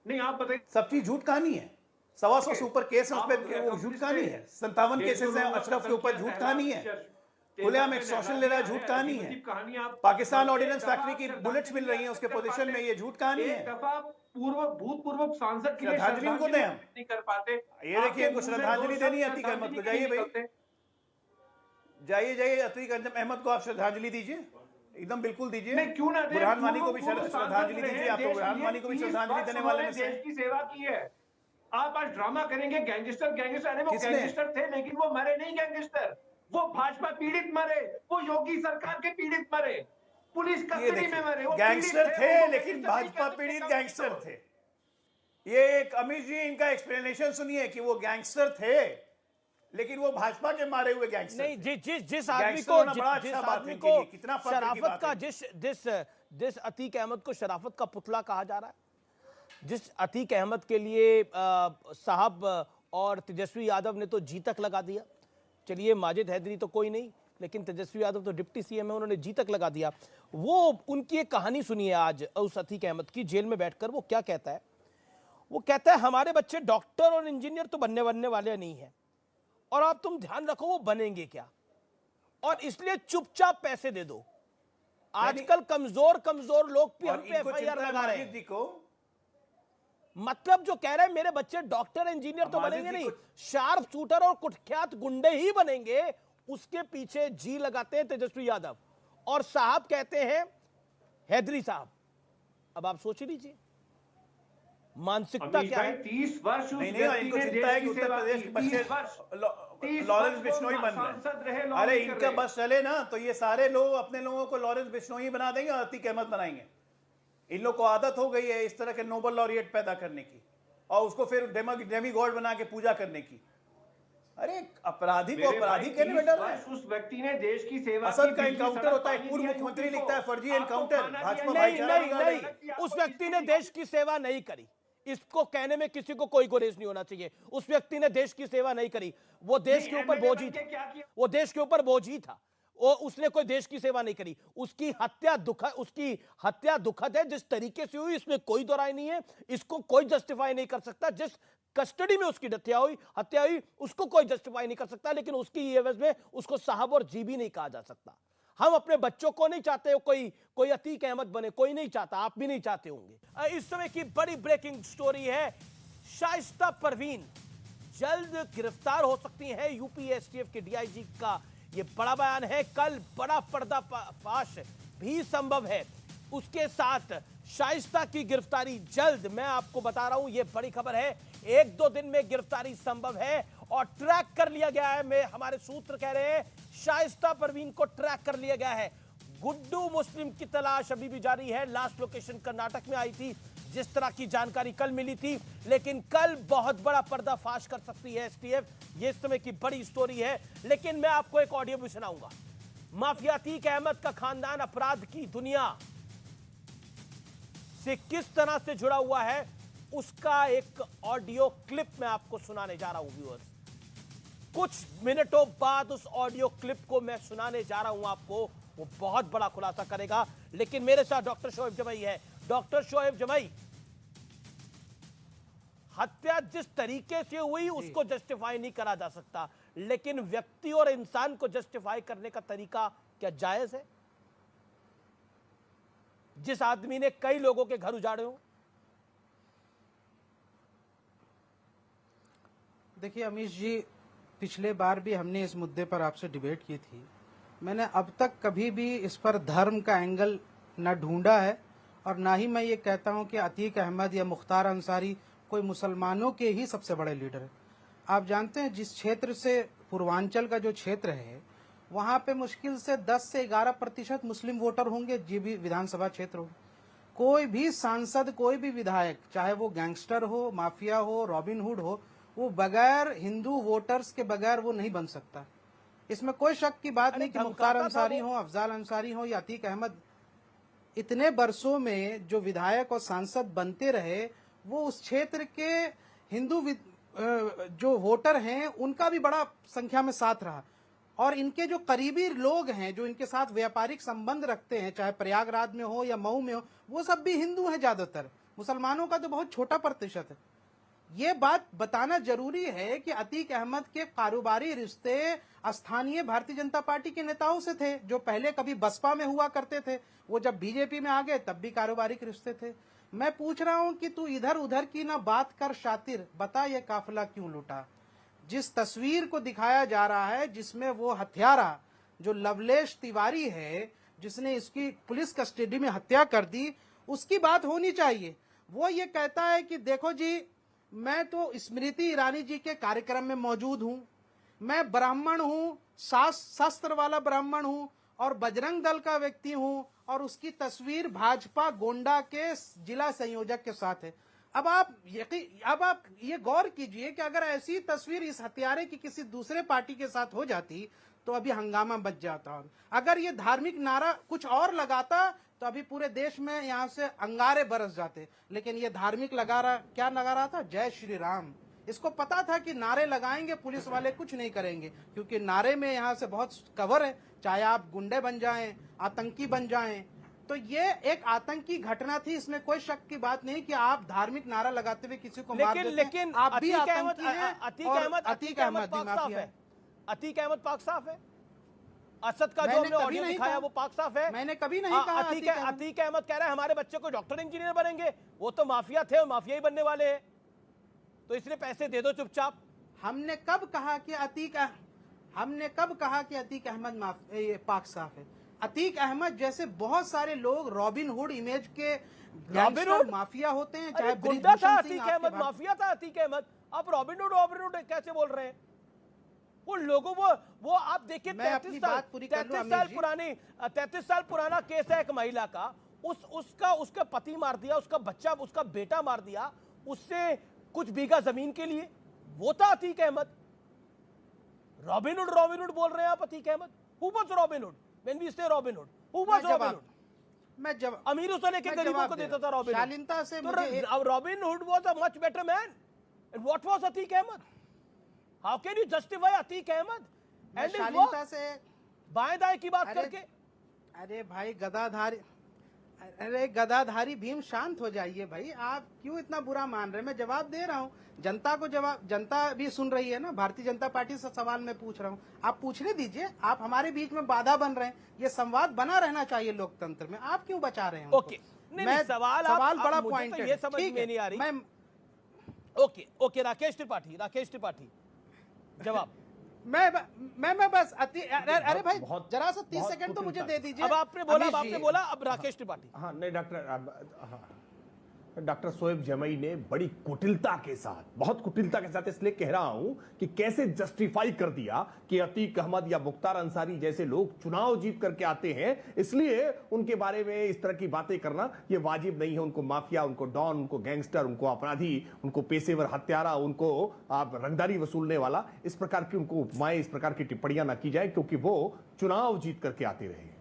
नहीं, आप बताइए। सब चीज झूठ कहानी है। 100 से ऊपर केस उस पे झूठ कहानी है। 57 केसेस हैं अशरफ के ऊपर, झूठ कहानी है। खुलेआम एक्सटॉर्शन ले रहा है, झूठ कहानी है। पाकिस्तान ऑर्डिनेंस फैक्ट्री की बुलेट्स मिल रही हैं उसके पोजीशन में, ये झूठ कहानी है। भूतपूर्व सांसद की श्रद्धांजलि को दें हम, नहीं कर पाते। ये देखिए, इनको श्रद्धांजलि देनी है अतीक अहमद को। जाइए भाई, जाइए अतीक अहमद को आप श्रद्धांजलि दीजिए, एकदम बिल्कुल दीजिए। क्यों ना दें? बुरहान वानी को भी श्रद्धांजलि दीजिए। आप बुरहान वानी को भी श्रद्धांजलि देने वाले में से देश की सेवा की है। आप आज ड्रामा करेंगे गैंगस्टर, अरे वो गैंगस्टर थे लेकिन वो मरे नहीं गैंगस्टर, वो भाजपा पीड़ित मरे, वो योगी सरकार के पीड़ित मरे, पुलिस कस्टडी में मरे। गैंगस्टर थे लेकिन भाजपा पीड़ित गैंगस्टर थे। ये एक अमित जी, इनका एक्सप्लेनेशन सुनिए कि वो गैंगस्टर थे लेकिन वो भाजपा के मारे हुए गैंगस्टर नहीं, जिस आदमी को शराफत का, जिस अतीक अहमद को शराफत का पुतला कहा जा रहा है, जिस अतीक अहमद के लिए साहब और तेजस्वी यादव ने तो जी तक लगा दिया। चलिए, माजिद हैदरी तो कोई नहीं, लेकिन तेजस्वी यादव तो डिप्टी सीएम है, उन्होंने जी तक लगा दिया। वो उनकी एक कहानी सुनिए आज उस अतीक अहमद की, जेल में बैठकर वो क्या कहता है। वो कहता है हमारे बच्चे डॉक्टर और इंजीनियर तो बनने वाले नहीं है, और आप तुम ध्यान रखो वो बनेंगे क्या, और इसलिए चुपचाप पैसे दे दो। आजकल कमजोर लोग भी हम पे एफआईआर लगा रहे हैं। मतलब जो कह रहे हैं मेरे बच्चे डॉक्टर इंजीनियर तो बनेंगे नहीं, शार्प शूटर और कुख्यात गुंडे ही बनेंगे, उसके पीछे जी लगाते हैं तेजस्वी यादव, और साहब कहते हैं हैदरी साहब। अब आप सोच लीजिए मानसिकता क्या है। 30 वर्ष नहीं, इनको चिंता है कि उत्तर प्रदेश के बच्चे लॉरेंस बिश्नोई बन रहे हैं। अरे इनका बस चले ना तो ये सारे लोग अपने लोगों को लॉरेंस बिश्नोई बना देंगे और अतीक अहमद बनाएंगे। इन लोग को आदत हो गई है इस तरह के नोबल लॉरिएट पैदा करने की और उसको फिर डेमी गॉड बना के पूजा करने की। अरे अपराधी को अपराधी कहने में डर है। उस व्यक्ति ने देश की सेवा असद का एनकाउंटर होता है, पूर्व मुख्यमंत्री लिखता है फर्जी एनकाउंटर, भाजपा नहीं, उस व्यक्ति ने देश की सेवा नहीं करी। इसको कहने में किसी को कोई गुरेज नहीं होना चाहिए। उस व्यक्ति ने देश की सेवा नहीं करी, वो देश के ऊपर बोझ ही था, वो देश के ऊपर बोझ ही था, उसने कोई देश की सेवा नहीं करी। उसकी हत्या दुखद है, जिस तरीके से हुई इसमें कोई दो राय नहीं है, इसको कोई जस्टिफाई नहीं कर सकता। जिस कस्टडी में उसकी हत्या हुई, उसको कोई जस्टिफाई नहीं कर सकता, लेकिन उसकी एवज में उसको साहब और जी भी नहीं कहा जा सकता। हम अपने बच्चों को नहीं चाहते हो कोई अतीक अहमद बने, कोई नहीं चाहता, आप भी नहीं चाहते होंगे। इस समय की बड़ी ब्रेकिंग स्टोरी है, शाइस्ता परवीन जल्द गिरफ्तार हो सकती है। यूपी एसटीएफ के डीआईजी का यह बड़ा बयान है। कल बड़ा पर्दाफाश भी संभव है, उसके साथ शाइस्ता की गिरफ्तारी जल्द। मैं आपको बता रहा हूं, यह बड़ी खबर है, 1-2 दिन में गिरफ्तारी संभव है और ट्रैक कर लिया गया है। हमारे सूत्र कह रहे हैं शाइस्ता परवीन को ट्रैक कर लिया गया है। गुड्डू मुस्लिम की तलाश अभी भी जारी है। लास्ट लोकेशन कर्नाटक में आई थी, जिस तरह की जानकारी कल मिली थी, लेकिन कल बहुत बड़ा पर्दाफाश कर सकती है एसटीएफ। ये इस समय की बड़ी स्टोरी है। लेकिन मैं आपको एक ऑडियो भी सुनाऊंगा। माफिया अतीक अहमद का खानदान अपराध की दुनिया से किस तरह से जुड़ा हुआ है, उसका एक ऑडियो क्लिप मैं आपको सुनाने जा रहा हूं व्यूअर्स। कुछ मिनटों बाद उस ऑडियो क्लिप को मैं सुनाने जा रहा हूं आपको, वो बहुत बड़ा खुलासा करेगा। लेकिन मेरे साथ डॉक्टर शोएब जमई है। डॉक्टर शोएब जमई, हत्या जिस तरीके से हुई उसको जस्टिफाई नहीं करा जा सकता, लेकिन व्यक्ति और इंसान को जस्टिफाई करने का तरीका क्या जायज है? जिस आदमी ने कई लोगों के घर उजाड़े हो। देखिए अमीश जी, पिछले बार भी हमने इस मुद्दे पर आपसे डिबेट की थी। मैंने अब तक कभी भी इस पर धर्म का एंगल न ढूंढा है और ना ही मैं ये कहता हूं कि अतीक अहमद या मुख्तार अंसारी कोई मुसलमानों के ही सबसे बड़े लीडर है। आप जानते हैं जिस क्षेत्र से, पूर्वांचल का जो क्षेत्र है, वहां पे मुश्किल से 10 से 11% मुस्लिम वोटर होंगे, जी भी विधानसभा क्षेत्र हो। कोई भी सांसद, कोई भी विधायक, चाहे वो गैंगस्टर हो, माफिया हो, रॉबिनहुड हो, वो बगैर हिंदू वोटर्स के बगैर वो नहीं बन सकता। इसमें कोई शक की बात नहीं कि मुख्तार अंसारी हो, अफजाल अंसारी हो या अतीक अहमद, इतने बरसों में जो विधायक और सांसद बनते रहे, वो उस क्षेत्र के हिंदू जो वोटर हैं उनका भी बड़ा संख्या में साथ रहा। और इनके जो करीबी लोग हैं, जो इनके साथ व्यापारिक संबंध रखते हैं, चाहे प्रयागराज में हो या मऊ में हो, वो सब भी हिंदू हैं ज्यादातर। मुसलमानों का तो बहुत छोटा प्रतिशत है। ये बात बताना जरूरी है कि अतीक अहमद के कारोबारी रिश्ते स्थानीय भारतीय जनता पार्टी के नेताओं से थे, जो पहले कभी बसपा में हुआ करते थे। वो जब बीजेपी में आ गए तब भी कारोबारी रिश्ते थे। मैं पूछ रहा हूं कि तू इधर उधर की ना बात कर शातिर, बता ये काफिला क्यों लूटा। जिस तस्वीर को दिखाया जा रहा है, जिसमें वो हत्यारा जो लवलेश तिवारी है, जिसने इसकी पुलिस कस्टडी में हत्या कर दी, उसकी बात होनी चाहिए। वो ये कहता है कि देखो जी, मैं तो स्मृति ईरानी जी के कार्यक्रम में मौजूद हूं, मैं ब्राह्मण हूं, शास्त्र वाला ब्राह्मण हूं और बजरंग दल का व्यक्ति हूं, और उसकी तस्वीर भाजपा गोंडा के जिला संयोजक के साथ है। अब आप ये गौर कीजिए कि अगर ऐसी तस्वीर इस हत्यारे की किसी दूसरे पार्टी के साथ हो जाती तो अभी हंगामा बच जाता। अगर ये धार्मिक नारा कुछ और लगाता तो अभी पूरे देश में यहाँ से अंगारे बरस जाते। लेकिन ये धार्मिक क्या लगा रहा था? जय श्री राम। इसको पता था कि नारे लगाएंगे पुलिस वाले कुछ नहीं करेंगे, क्योंकि नारे में यहाँ से बहुत कवर है, चाहे आप गुंडे बन जाएं, आतंकी बन जाएं। तो ये एक आतंकी घटना थी, इसमें कोई शक की बात नहीं कि आप धार्मिक नारा लगाते हुए किसी को मार देते हैं। लेकिन आप भी आतंकी हैं। अतीक अहमद पाक साफ है। अतीक अहमद पाक साफ है। असद का जो हमने ऑडियो दिखाया वो पाक साफ है। मैंने कभी नहीं कहा। अतीक अहमद कह रहा है हमारे बच्चे को डॉक्टर इंजीनियर बनेंगे। वो तो माफिया थे और माफिया ही बनने वाले हैं, तो इसलिए पैसे दे दो चुपचाप। हमने कब कहा कि अतीक अहमद पाक साफ है? अतीक अहमद जैसे बहुत सारे लोग रॉबिन हुड इमेज के गैंगस्टर माफिया होते हैं, चाहे गुंडा था अतीक अहमद, माफिया था अतीक अहमद, अब रॉबिन हुड कैसे बोल रहे हैं? वो लोगों वो आप देखिए 33 साल पुराना केस है एक महिला का। उसका पति मार दिया, उसका बच्चा, उसका बेटा मार दिया, उससे कुछ बीघा जमीन के लिए। वो था अतीक अहमद। रॉबिन हुड बोल रहे हैं आप Atiq Ahmed. Who was Robin Hood? When we say Robin Hood, who was Robin Hood? मैं जब अमीरों से लेकर गरीबों को देता था रॉबिन हुड। शालीनता से Robin Hood was a much better man. And what was Atiq Ahmed? How can you justify Atiq Ahmed and शालीनता से बाएं दाएं की बात करके? अरे भाई गदाधारी, अरे गदाधारी भीम, शांत हो जाइए भाई, आप क्यों इतना बुरा मान रहे हैं? मैं जवाब दे रहा हूँ, जनता को जवाब, जनता भी सुन रही है ना। भारतीय जनता पार्टी से सवाल मैं पूछ रहा हूँ, आप पूछने दीजिए। आप हमारे बीच में बाधा बन रहे हैं, ये संवाद बना रहना चाहिए लोकतंत्र में, आप क्यों बचा रहे हैं उनको? ओके, नहीं, सवाल बड़ा मुझे पॉइंट तो ये समझ में नहीं आ रही। ओके, राकेश त्रिपाठी जवाब। मैं बस अरे भाई जरा सा 30 सेकंड तो मुझे दे दीजिए। अब आपने बोला, अब राकेश त्रिपाठी। हाँ, नहीं डॉक्टर शोएब जमई ने बड़ी कुटिलता के साथ, बहुत कुटिलता के साथ इसलिए कह रहा हूं कि कैसे जस्टिफाई कर दिया कि अतीक अहमद या मुख्तार अंसारी जैसे लोग चुनाव जीत करके आते हैं, इसलिए उनके बारे में इस तरह की बातें करना ये वाजिब नहीं है। उनको माफिया, उनको डॉन, उनको गैंगस्टर, उनको अपराधी, उनको पेशेवर हत्यारा, उनको आप रंगदारी वसूलने वाला, इस प्रकार की उनको उपमाएं, इस प्रकार की टिप्पणियां ना की जाए, क्योंकि वो चुनाव जीत करके आते रहे।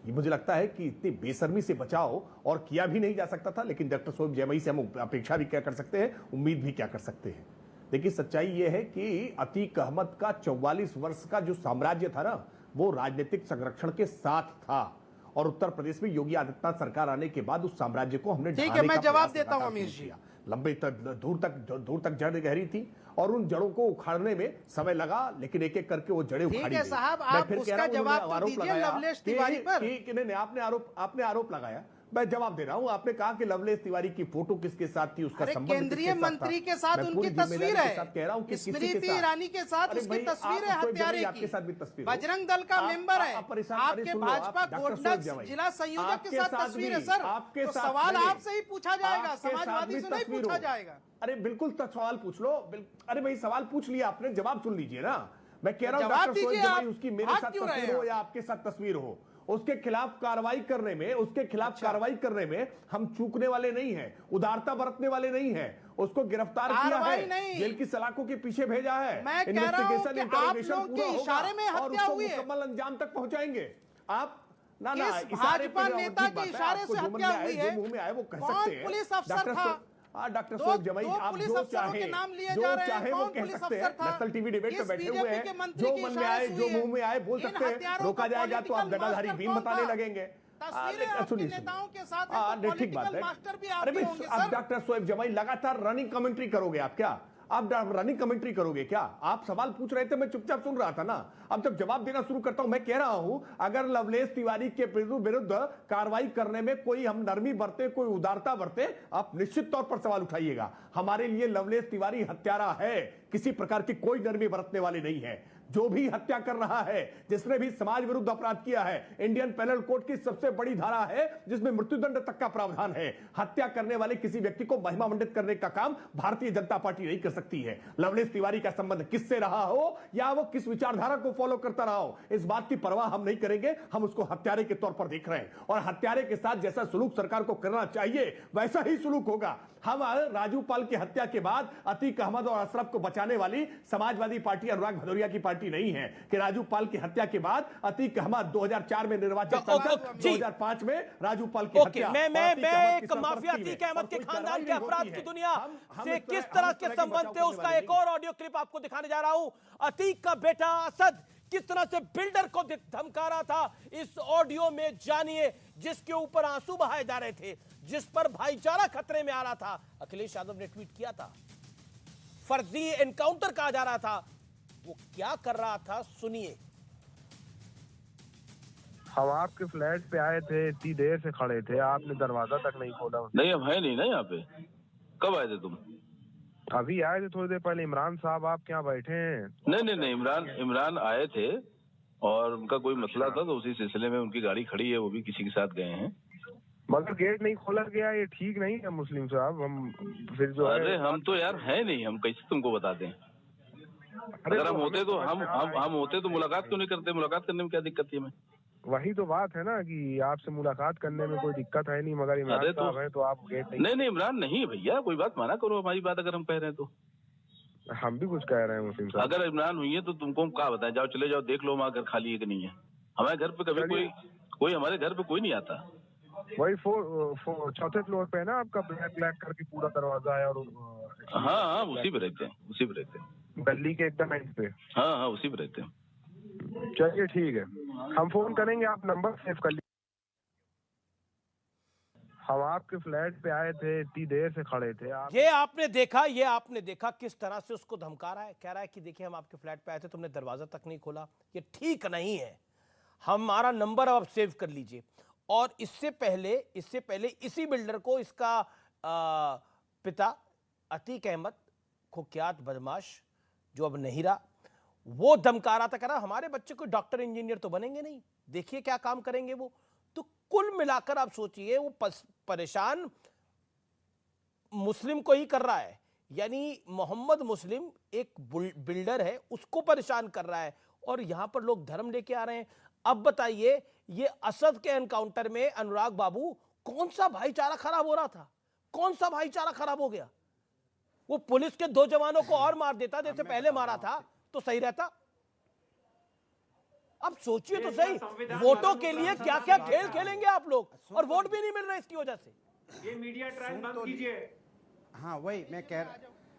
ये मुझे लगता है कि इतनी बेशर्मी से बचाव और किया भी नहीं जा सकता था, लेकिन डॉक्टर शोएब जमई से हम अपेक्षा भी क्या कर सकते हैं, उम्मीद भी क्या कर सकते हैं। लेकिन सच्चाई ये है कि अतीक अहमद का 44 वर्ष का जो साम्राज्य था ना, वो राजनीतिक संरक्षण के साथ था, और उत्तर प्रदेश में योगी आदित्यनाथ सरकार आने के बाद उस साम्राज्य को हमने ठीक है, मैं जवाब देता हूं अमीश जी। लंबे दूर तक जड़ गहरी थी और उन जड़ों को उखाड़ने में समय लगा, लेकिन एक एक करके वो जड़ें उखाड़ी गई। साहब, आप उसका जवाब तो दीजिए लवलेश तिवारी पर। आपने आरोप लगाया, मैं जवाब दे रहा हूं। आपने कहा कि लवलेश तिवारी की फोटो किसके साथ थी, उसका संबंध केंद्रीय मंत्री के साथ उनकी तस्वीर है, कह रहा हूं स्मृति ईरानी के साथ उसकी तस्वीर है, हत्यारे आपके साथ भी तस्वीर, बजरंग दल का मेंबर है, आपके भाजपा गोड्डा जिला संयोजक के साथ तस्वीर है। सर, आपके सवाल आपसे ही पूछा जाएगा, समाजवादी से नहीं पूछा जाएगा। अरे बिल्कुल सवाल पूछ लो। अरे भाई सवाल पूछ लिया आपने, जवाब सुन लीजिए ना। मैं कह रहा हूं डॉक्टर शोएब जमई उसकी मेरे साथ तस्वीर हो या आपके साथ तस्वीर हो, उसके खिलाफ कार्रवाई करने में हम चूकने वाले नहीं हैं, उदारता बरतने वाले नहीं हैं। उसको गिरफ्तार किया है, जेल की सलाखों के पीछे भेजा है, इन्वेस्टिगेशन इंटरोगेशन पूरा होगा और उसको मुकम्मल अंजाम तक पहुंचाएंगे। आप ना भाजपा नेता के इशारे से हत्या हुई है, मुंह में आए वो कह सकते हैं। पुलिस अफसर था डॉक्टर शोएब जमई, आप जो चाहे वो कह सकते हैं। नेशनल टीवी डिबेट में बैठे हुए हैं, जो मन में आए, जो मुंह में आए बोल सकते हैं। रोका जाएगा तो आप गदाधारी भीम बताने लगेंगे। सुनिए, ठीक बात है। अरे भाई, आप डॉक्टर शोएब जमई लगातार रनिंग कमेंट्री करोगे आप क्या? आप रनिंग कमेंट्री करोगे क्या? आप सवाल पूछ रहे थे, मैं चुपचाप सुन रहा था ना। अब जब जवाब देना शुरू करता हूं, मैं कह रहा हूं अगर लवलेश तिवारी के विरुद्ध कार्रवाई करने में कोई हम नरमी बरते, कोई उदारता बरते, आप निश्चित तौर पर सवाल उठाइएगा। हमारे लिए लवलेश तिवारी हत्यारा है, किसी प्रकार की कोई नरमी बरतने वाले नहीं है। जो भी हत्या कर रहा है, जिसने भी समाज विरुद्ध अपराध किया है, इंडियन पेनल कोड की सबसे बड़ी धारा है जिसमें मृत्युदंड तक का प्रावधान है। हत्या करने वाले किसी व्यक्ति को महिमा मंडित करने का काम भारतीय जनता पार्टी नहीं कर सकती है। लवलेश तिवारी का संबंध किससे रहा हो या वो किस विचारधारा को फॉलो करता रहा हो, इस बात की परवाह हम नहीं करेंगे। हम उसको हत्यारे के तौर पर देख रहे हैं, और हत्यारे के साथ जैसा सुलूक सरकार को करना चाहिए वैसा ही सुलूक होगा। हम राजू पाल की हत्या के बाद अतीक अहमद और अशरफ को बचाने वाली समाजवादी पार्टी अनुराग भदौरिया की पार्टी नहीं है कि राजू पाल की हत्या के बाद अतीक अहमद 2004 में निर्वाचित, 2005 में राजू पाल की हत्या। मैं एक माफिया अतीक अहमद के खानदान के अपराध की दुनिया से किस तरह के संबंध थे उसका एक और ऑडियो क्लिप आपको दिखाने जा रहा हूं। अतीक का बेटा असद किस तरह से बिल्डर को धमका रहा था, इस ऑडियो में जानिए, जिसके ऊपर आंसू बहाए जा रहे थे, जिस पर भाईचारा खतरे में आ रहा था। अखिलेश यादव ने ट्वीट किया था, फर्जी एनकाउंटर कहा जा रहा था। वो क्या कर रहा था, सुनिए। हम आपके फ्लैट पे आए थे, इतनी देर से खड़े थे, आपने दरवाजा तक नहीं खोला। नहीं, हम है नहीं ना यहाँ पे। कब आए थे तुम? अभी आए थे थोड़ी देर पहले। इमरान साहब आप क्या बैठे हैं? नहीं, इमरान आए थे और उनका कोई मसला था, तो उसी सिलसिले में उनकी गाड़ी खड़ी है, वो भी किसी के साथ गए हैं। मगर गेट नहीं खोला गया, ये ठीक नहीं है मुस्लिम साहब। हम फिर जो अरे हम तो यार है नहीं, हम कैसे तुमको बता दें? अगर हम होते तो हम होते तो मुलाकात क्यों नहीं करते? मुलाकात करने में क्या दिक्कत है? हमें वही तो बात है ना कि आपसे मुलाकात करने में कोई दिक्कत है नहीं, मगर इमरान साहब है तो आप गेट नहीं इमरान नहीं भैया, कोई बात माना करो हमारी बात। अगर हम कह रहे हैं तो हम भी कुछ कह रहे हैं मुस्लिम साहब। अगर इमरान हुई है तो तुमको हम क्या बताएं? जाओ, चले जाओ, देख लो हमारा घर खाली है कि नहीं है। हमारे घर पे कभी कोई हमारे घर पे कोई नहीं आता। वही चौथे फ्लोर पे है ना आपका, ब्लैक करके पूरा दरवाजा है। और हाँ, उसी पे रहते हैं, गली के एकदम एंड पे। हाँ, उसी पे रहते हैं। चलिए ठीक है, हम फोन करेंगे, आप नंबर सेव कर लीजिए। हम आपके फ्लैट पे आए थे, इतनी देर से खड़े थे आप। ये आपने देखा किस तरह से उसको धमका रहा है, कह रहा है कि देखिए हम आपके फ्लैट पे आए थे, तुमने दरवाजा तक नहीं खोला, ये ठीक नहीं है। हमारा नंबर अब आप सेव कर लीजिए। और इससे पहले इसी बिल्डर को इसका पिता अतीक अहमद, कुख्यात बदमाश जो अब नहीं रहा, वो धमका रहा था, कह रहा हमारे बच्चे को डॉक्टर इंजीनियर तो बनेंगे नहीं, देखिए क्या काम करेंगे वो। तो कुल मिलाकर आप सोचिए, वो परेशान मुस्लिम को ही कर रहा है, यानी मोहम्मद मुस्लिम एक बिल्डर है, उसको परेशान कर रहा है, और यहां पर लोग धर्म लेके आ रहे हैं। अब बताइए, ये असद के एनकाउंटर में अनुराग बाबू, कौन सा भाईचारा खराब हो रहा था? कौन सा भाईचारा खराब हो गया? वो पुलिस के 2 जवानों को और मार देता जैसे पहले मारा था तो सही रहता। अब सोचिए तो सही, वोटों के लिए क्या क्या खेल खेलेंगे आप लोग, और वोट भी नहीं मिल रहे इसकी वजह से। ये मीडिया ट्रायल बंद कीजिए। हाँ वही मैं कह रहा,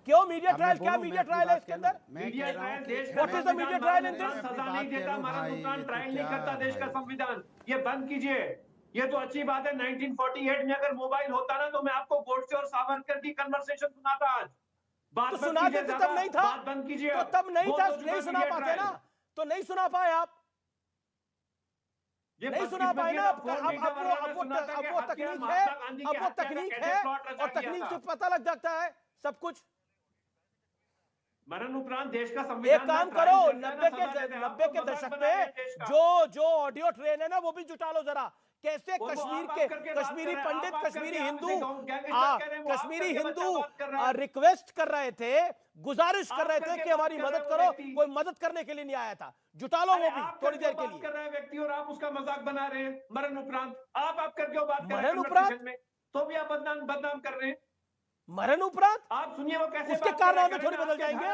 क्यों मीडिया ट्रायल? क्या मीडिया ट्रायल है इसके अंदर? मीडिया ट्रायल देश What is the media trial in this? सजा नहीं देता, मरणोपरांत ट्रायल नहीं करता देश का संविधान। ये बंद कीजिए। ये तो अच्छी बात है, 1948 में अगर मोबाइल होता ना तो मैं आपको गोडसे और सावरकर की कन्वर्सेशन सुनाता आज। तो सुना देते, तब नहीं था, बात बंद कीजिए। तो तब नहीं था, नहीं सुना पाते ना, तो नहीं सुना पाए आप, नहीं सुना पाए ना। अब वो तकनीक है, और तकनीक से पता लग जाता है सब कुछ। मरण उपरांत देश का संविधान। एक काम करो, 90 के दशक में जो ऑडियो ट्रेन है ना, वो भी जुटा लो जरा। कैसे कश्मीरी पंडित, कश्मीरी हिंदू रिक्वेस्ट कर रहे थे, गुजारिश कर रहे थे कि हमारी मदद करो, कोई मदद करने के लिए नहीं आया था। जुटा लो वो भी थोड़ी देर के लिए। कर रहा है व्यक्ति और आप उसका मजाक बना रहे हैं। मरण उपरांत आप करके बात कर रहे हैं, मरण उपरांत तो भी आप बदनाम कर रहे हैं। मरण उपरांत आप सुनिए वो कैसे उसके कारनामे थोड़ी बदल जाएंगे।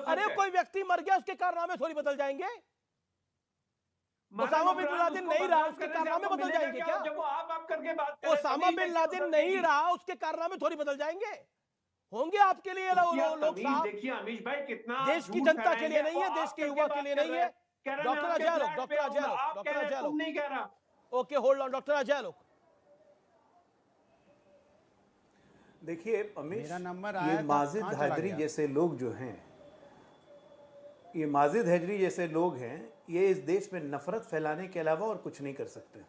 अरे कोई व्यक्ति मर गया, उसके कारनामे थोड़ी बदल जाएंगे। ओसामा बिन लादेन नहीं रहा, उसके कारनामे बदल जाएंगे क्या? जब वो आप करके बात कर, ओसामा बिन लादेन नहीं रहा, उसके कारनामे थोड़ी बदल जाएंगे। होंगे आपके लिए लोग साहब। देखिए अमीश भाई, कितना देश की जनता के लिए नहीं है, देश के युवा के लिए नहीं है। डॉक्टर अजय लोग नहीं कह रहा। Okay hold on, doctor Ajay लोग। देखिए अमीश, मेरा नंबर ये माजिद हैदरी जैसे लोग जो हैं, ये माजिद हैदरी जैसे लोग हैं, ये इस देश में नफरत फैलाने के अलावा और कुछ नहीं कर सकते।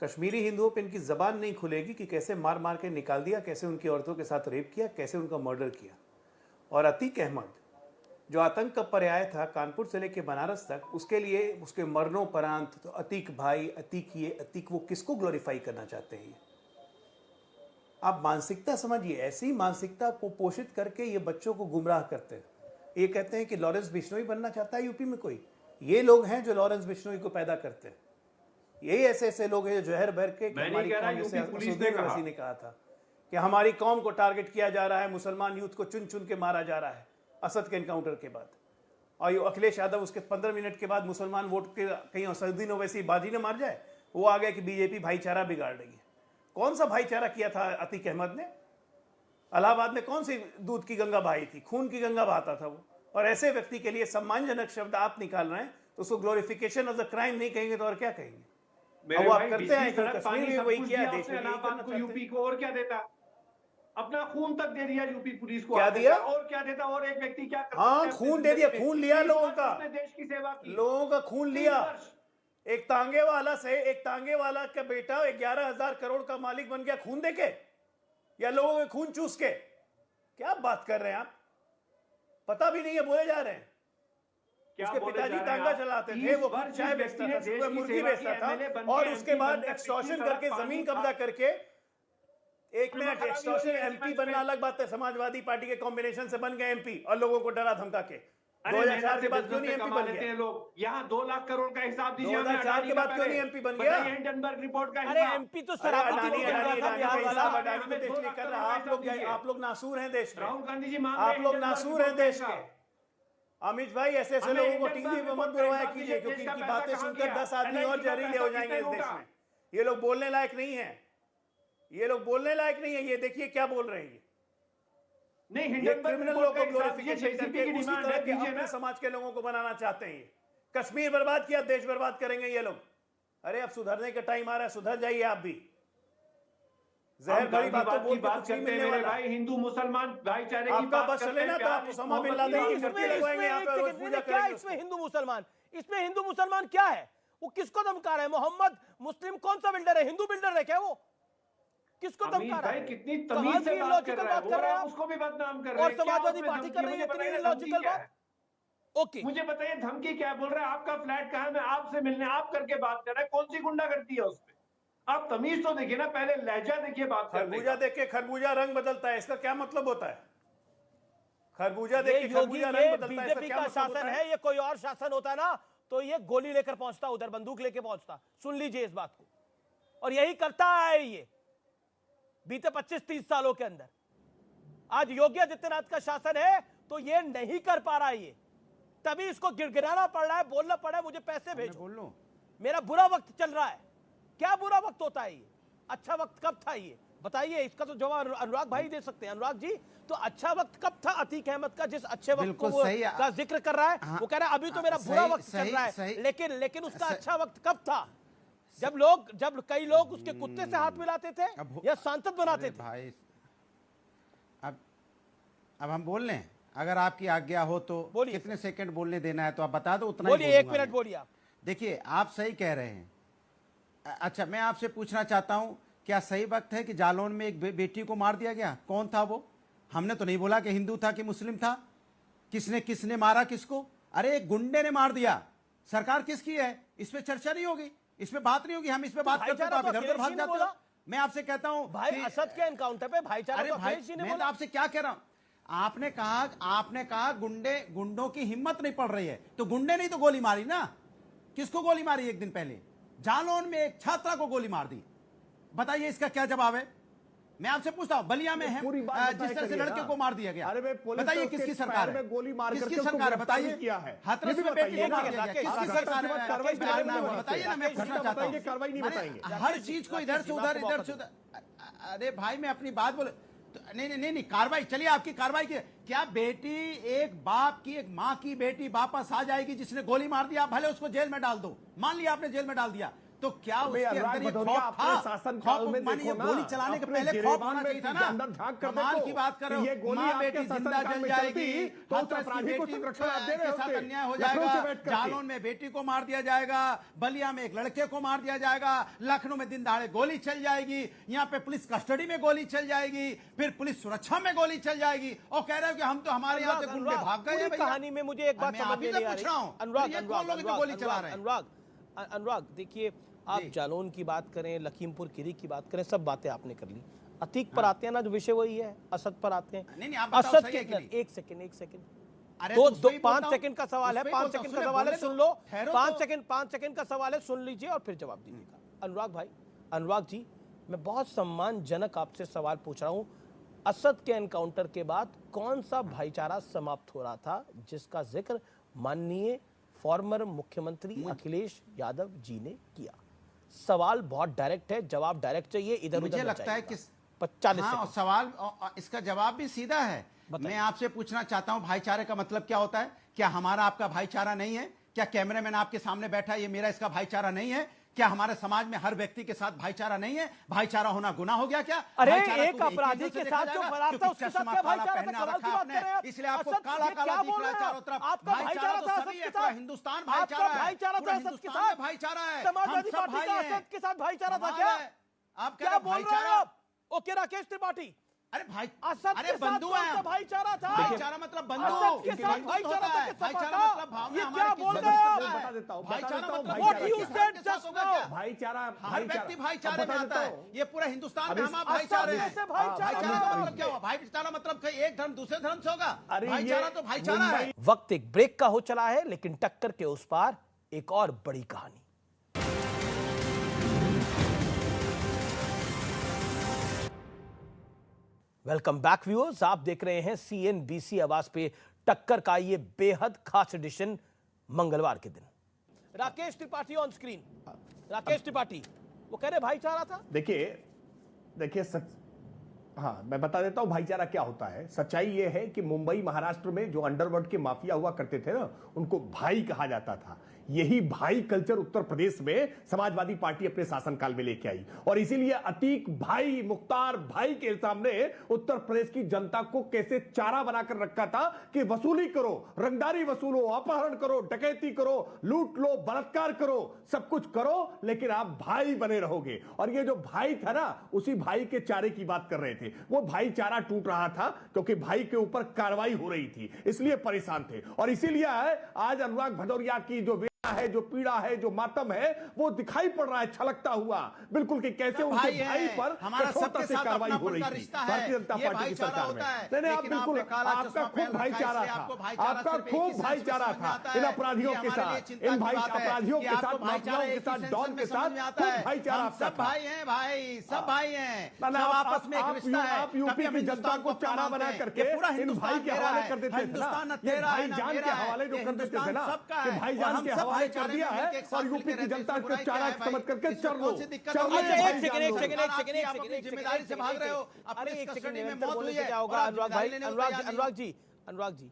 कश्मीरी हिंदुओं पे इनकी ज़बान नहीं खुलेगी कि कैसे मार मार के निकाल दिया, कैसे उनकी औरतों के साथ रेप किया, कैसे उनका मर्डर किया। और अतीक अहमद जो आतंक का पर्याय था कानपुर से लेकर बनारस तक, उसके लिए उसके मरणोपरांत तो अतीक भाई, अतीक ये, अतीक वो, किसको ग्लोरीफाई करना चाहते हैं? आप मानसिकता समझिए, ऐसी मानसिकता को पोषित करके ये बच्चों को गुमराह करते हैं। ये कहते हैं कि लॉरेंस बिश्नोई बनना चाहता है यूपी में कोई। ये लोग हैं जो लॉरेंस बिश्नोई को पैदा करते हैं। यही ऐसे लोग हैं जो जहर भर के हमारी कौम, जैसे असदुद्दीन ओवैसी ने कहा था कि हमारी कौम को टारगेट किया जा रहा है, मुसलमान यूथ को चुन चुन के मारा जा रहा है असद के एनकाउंटर के बाद। और ये अखिलेश यादव उसके 15 मिनट के बाद मुसलमान वोट के कहीं असदुद्दीन ओवैसी बाजी न मार जाए, वो आ गया कि बीजेपी भाईचारा बिगाड़ रही है। कौन सा भाईचारा किया था अतीक अहमद ने? इलाहाबाद में कौन सी दूध की गंगा बहाई थी? खून की गंगा बहाता था वो। और ऐसे व्यक्ति के लिए सम्मानजनक शब्द आप निकाल रहे हैं तो उसको ग्लोरिफिकेशन ऑफ द क्राइम नहीं कहेंगे तो और क्या कहेंगे? वो आप करते हैं कि कश्मीर में वही किया, देश में इलाहाबाद को, यूपी को और क्या देता? अपना खून तक दे दिया यूपी पुलिस को। क्या दिया? और क्या देता? और एक व्यक्ति क्या करता? हाँ, खून दे दिया, खून लिया लोगों का, देश की सेवा की, लोगों का खून लिया। एक तांगे वाला का बेटा 11,000 करोड़ का मालिक बन गया खून देके, या लोगों के खून चूस के? क्या बात कर रहे हैं आप? पता भी नहीं है, बोले जा रहे हैं। उसके पिताजी तांगा चलाते थे, वो चाय बेचता था, सुबह मुर्गी बेचता था, और उसके बाद एक्सटॉर्शन करके जमीन कब्जा करके, एक मिनट, एक्सटॉर्शन एमपी बनना अलग बात है, समाजवादी पार्टी के कॉम्बिनेशन से बन गए एमपी और लोगों को डरा धमका के। 2004 के बाद क्यों नहीं एमपी बन गया? लोग यहाँ 2 लाख करोड़ का हिसाब दीजिए। 2004 के बाद क्यों नहीं एमपी बन गया? हिंडनबर्ग रिपोर्ट का। अरे एमपी तो आप लोग नासूर हैं देश में। राहुल गांधी जी आप लोग नासूर हैं देश के। अमित भाई, ऐसे लोगों को टीवी पे मत बुलवाया कीजिए, क्योंकि इनकी बातें सुनकर 10 आदमी और जहरीले हो जाएंगे इस देश में। ये लोग बोलने लायक नहीं है, ये लोग बोलने लायक नहीं है। ये देखिए क्या बोल रहे हैं। ये क्रिमिनल लोगों को ग्लोरिफिकेशन करके उसी तरह के अपने समाज के लोगों को बनाना चाहते हैं। कश्मीर बर्बाद किया, देश बर्बाद करेंगे ये लोग। अरे अब सुधरने का टाइम आ रहा है, सुधर जाइए आप भी। जहर भरी बातों बोल के बात कुछ नहीं करते हैं मिलने मेरे वाला। भाई, हिंदू मुसलमान भाईचारे की आपका बात बस करते चले हैं, ना तो प्यार आप उसामा बिन लादेन की इसमें गिनती लगवाएंगे यहाँ पे, रोज पूजा क्या करेंगे इसमें हिंदू मुसलमान, इसमें हिंदू मुसलमान क्या है? वो किसको धमका रहा है? मोहम्मद मुस्लिम कौन सा बिल्डर है? हिंदू बिल्डर है क्या वो? किसको धमका रहा है? कितनी कमाल तमीज की से बात कर illogical रहा है बात कर रहे हैं आप। उसको भी बदनाम कर रहे और हैं। क्या समाजवादी उसमें पार्टी धमकी? कर रही है मुझे इतनी बताइए, धमकी illogical क्या बात। है? ओके, मुझे बताइए धमकी क्या है? बोल रहा है आपका फ्लैट कहाँ है, मैं आपसे मिलने आप करके बात कर रहा है, कौन सी गुंडागर्दी है उसमें? आप तमीज तो देखिए ना, पहले लहजा देखिए बात करने खरबूजा का। देख के खरबूजा रंग बदलता है, इसका क्या मतलब होता है? खरबूजा देख ये के योगी, खरबूजा रंग ये बदलता है, बीजेपी इसका क्या का मतलब होता शासन है? है। ये कोई और शासन होता ना तो ये गोली लेकर पहुंचता, उधर बंदूक लेकर पहुंचता। सुन लीजिए इस बात को। और यही करता है ये बीते 25-30 सालों के अंदर। आज योगी आदित्यनाथ का शासन है तो ये नहीं कर पा रहा है ये, तभी इसको गिड़गिड़ाना पड़ रहा है, बोलना पड़ रहा है मुझे पैसे भेजो, बोल लो मेरा बुरा वक्त चल रहा है। क्या बुरा वक्त होता है ये? अच्छा वक्त कब था ये बताइए? इसका तो जवाब अनुराग भाई दे सकते हैं। अनुराग जी, तो अच्छा वक्त कब था अतीक अहमद का, जिस अच्छे वक्त को वो का जिक्र कर रहा है? हाँ, वो कह रहा है अभी तो मेरा बुरा वक्त चल रहा है, लेकिन उसका अच्छा वक्त कब था? जब कई लोग उसके कुत्ते से हाथ मिलाते थे या सांसद बनाते थे। भाई अब हम बोल लें, अगर आपकी आज्ञा हो तो कितने सेकंड बोलने देना है तो आप बता दो, उतना बोलिए। 1 मिनट बोलिए आप। देखिए, आप सही कह रहे हैं। अच्छा, मैं आपसे पूछना चाहता हूं, क्या सही वक्त है कि जालौन में एक बेटी को मार दिया गया? कौन था वो? हमने तो नहीं बोला कि हिंदू था कि मुस्लिम था। किसने मारा किसको? अरे एक गुंडे ने मार दिया। सरकार किसकी है? इस पे चर्चा नहीं होगी, इस पे बात नहीं होगी। हम इस पे बात करते तो आप इधर-उधर भाग जाते हो। मैं आपसे कहता हूं भाई, असद के एनकाउंटर पे भाईचारा अरे भाई, मैं तो आपसे क्या कह रहा हूं, आपने कहा गुंडों की हिम्मत नहीं पड़ रही है, तो गुंडे नहीं तो गोली मारी ना। किसको गोली मारी? एक दिन पहले जालौन में एक छात्रा को गोली मार दी। बताइए इसका क्या जवाब है? मैं आपसे पूछता हूं, बलिया में है जिस तरह से लड़के को मार दिया गया, बताइए किसकी सरकार है? किसकी सरकार है? बताइए। हाथरस में बेटी को मार दिया गया, किसकी सरकार है? बताइए ना, मैं पूछना चाहता हूं। हर चीज को इधर से उधर। अरे भाई, मैं अपनी बात बोल, नहीं, कार्रवाई चलिए, आपकी कार्रवाई की। क्या बेटी, एक बाप की, एक माँ की बेटी वापस आ जाएगी जिसने गोली मार दिया? भले उसको जेल में डाल दो, मान लिया आपने जेल में डाल दिया, तो क्या उसके अंदर ये खौफ था? मानिए, गोली चलाने के पहले खौफ होना चाहिए था ना। कमाल की बात कर रहे हो, माँ बेटी जिंदा जल जाएगी, हाथरस की बेटी के साथ अन्याय हो जाएगा, जालौन में बेटी को मार दिया जाएगा, बलिया में एक लड़के को मार दिया जाएगा, लखनऊ में दिन दहाड़े गोली चल जाएगी, यहाँ पे पुलिस कस्टडी में गोली चल जाएगी, फिर पुलिस सुरक्षा में गोली चल जाएगी, और कह रहे हो कि हम तो हमारे यहाँ से गुंडे भाग गए। कहानी में मुझे एक बात समझ नहीं आ रही। अनुराग, देखिए, आप जालौन की बात करें, लखीमपुर खीरी की बात करें, सब बातें आपने कर ली। अतीक पर आते हैं ना, जो विषय वही है। असद पर आते हैं। नहीं, असद के अंदर एक सेकंड 5 सेकंड का सवाल है, 5 सेकंड का सवाल है, सुन लो। 5 सेकंड का सवाल है, सुन लीजिए और फिर जवाब दीजिएगा। अनुराग जी, मैं बहुत सम्मानजनक आपसे सवाल पूछ रहा हूं। असद के एनकाउंटर के बाद कौन सा भाईचारा समाप्त हो रहा था जिसका जिक्र माननीय फॉर्मर मुख्यमंत्री अखिलेश यादव जी ने किया? सवाल बहुत डायरेक्ट है, जवाब डायरेक्ट चाहिए, इधर उधर मुझे लगता है कि 40 हाँ, सवाल इसका जवाब भी सीधा है। मैं आपसे पूछना चाहता हूं, भाईचारे का मतलब क्या होता है? क्या हमारा आपका भाईचारा नहीं है? क्या कैमरामैन आपके सामने बैठा है, ये मेरा इसका भाईचारा नहीं है? क्या हमारे समाज में हर व्यक्ति के साथ भाईचारा नहीं है? भाईचारा होना गुनाह हो गया क्या? अरे एक अपराधी के साथ जो फरार था उसके साथ क्या भाईचारा था? कमाल की बात कर रहे हैं। इसलिए आपको काला काला दिख रहा है चारों तरफ। आपका भाईचारा था असद के साथ, हिंदुस्तान भाईचारा है, भाईचारा था असद के साथ, भाईचारा है, समाजवादी पार्टी का असद के साथ भाईचारा था क्या? आप क्या बोल रहे हैं आप? ओके राकेश त्रिपाठी, अरे भाई, असद के साथ कौन सा भाईचारा था? भाईचारा मतलब बंधु, असद के साथ भाईचारा था, भाईचारा मतलब भावना। ये क्या बोल रहे हैं आप? बता देता हूं, What you said just now? भाईचारा हर व्यक्ति भाईचारे में आता है। ये पूरा हिंदुस्तान में हम आप भाईचारे हैं। भाईचारा का मतलब क्या हुआ? भाईचारा मतलब एक धर्म दूसरे धर्म से होगा? भाईचारा तो भाईचारा है। वक्त एक ब्रेक का हो चला है, लेकिन टक्कर के उस पार एक और बड़ी कहानी। वेलकम बैक व्यूअर्स, आप देख रहे हैं CNBC आवाज पे टक्कर का ये बेहद खास एडिशन मंगलवार के दिन। Rakesh Tripathi on screen. राकेश त्रिपाठी, वो कह रहे भाईचारा था। देखिए हाँ, मैं बता देता हूं भाईचारा क्या होता है। सच्चाई यह है कि मुंबई महाराष्ट्र में जो अंडरवर्ल्ड के माफिया हुआ करते थे ना, उनको भाई कहा जाता था। यही भाई कल्चर उत्तर प्रदेश में समाजवादी पार्टी अपने शासनकाल में लेके आई, और इसीलिए अतीक भाई, मुख्तार भाई के सामने उत्तर प्रदेश की जनता को कैसे चारा बनाकर रखा था कि वसूली करो, रंगदारी वसूलो, अपहरण करो, डकैती करो, लूट लो, बलात्कार करो, सब कुछ करो, लेकिन आप भाई बने रहोगे। और ये जो भाई था ना, उसी भाई के चारे की बात कर रहे थे। वो भाईचारा टूट रहा था क्योंकि भाई के ऊपर कार्रवाई हो रही थी, इसलिए परेशान थे। और इसीलिए आज अनुराग भदौरिया की जो है, जो पीड़ा है, जो मातम है, वो दिखाई पड़ रहा है छलकता हुआ बिल्कुल कि कैसे उनके भाई पर हमारा सबके साथ कार्रवाई हो रही थी भारतीय जनता पार्टी की सरकार में। नहीं, आप बिल्कुल, आपका खूब भाईचारा था, आपका खूब भाईचारा था इन अपराधियों के साथ, इन भाई अपराधियों के साथ, माफियाओं के साथ, डॉन के साथ खूब भाईचारा। सब भाई हैं भाई, सब भाई हैं, सब आपस में एक रिश्ता है। आप यूपी की जनता को चारा बना करके इन भाई के हवाले कर देते थे ना, ये भाईजान के हवाले जो कर देते थे ना, कि भाईजान के हवाले कर दिया है और यूपी की जनता को चारा समझ करके चल लो। जिम्मेदारी से भाग रहे हो, अपने कस्टडी में मौत हुई है। क्या होगा अनुराग भाई? अनुराग जी,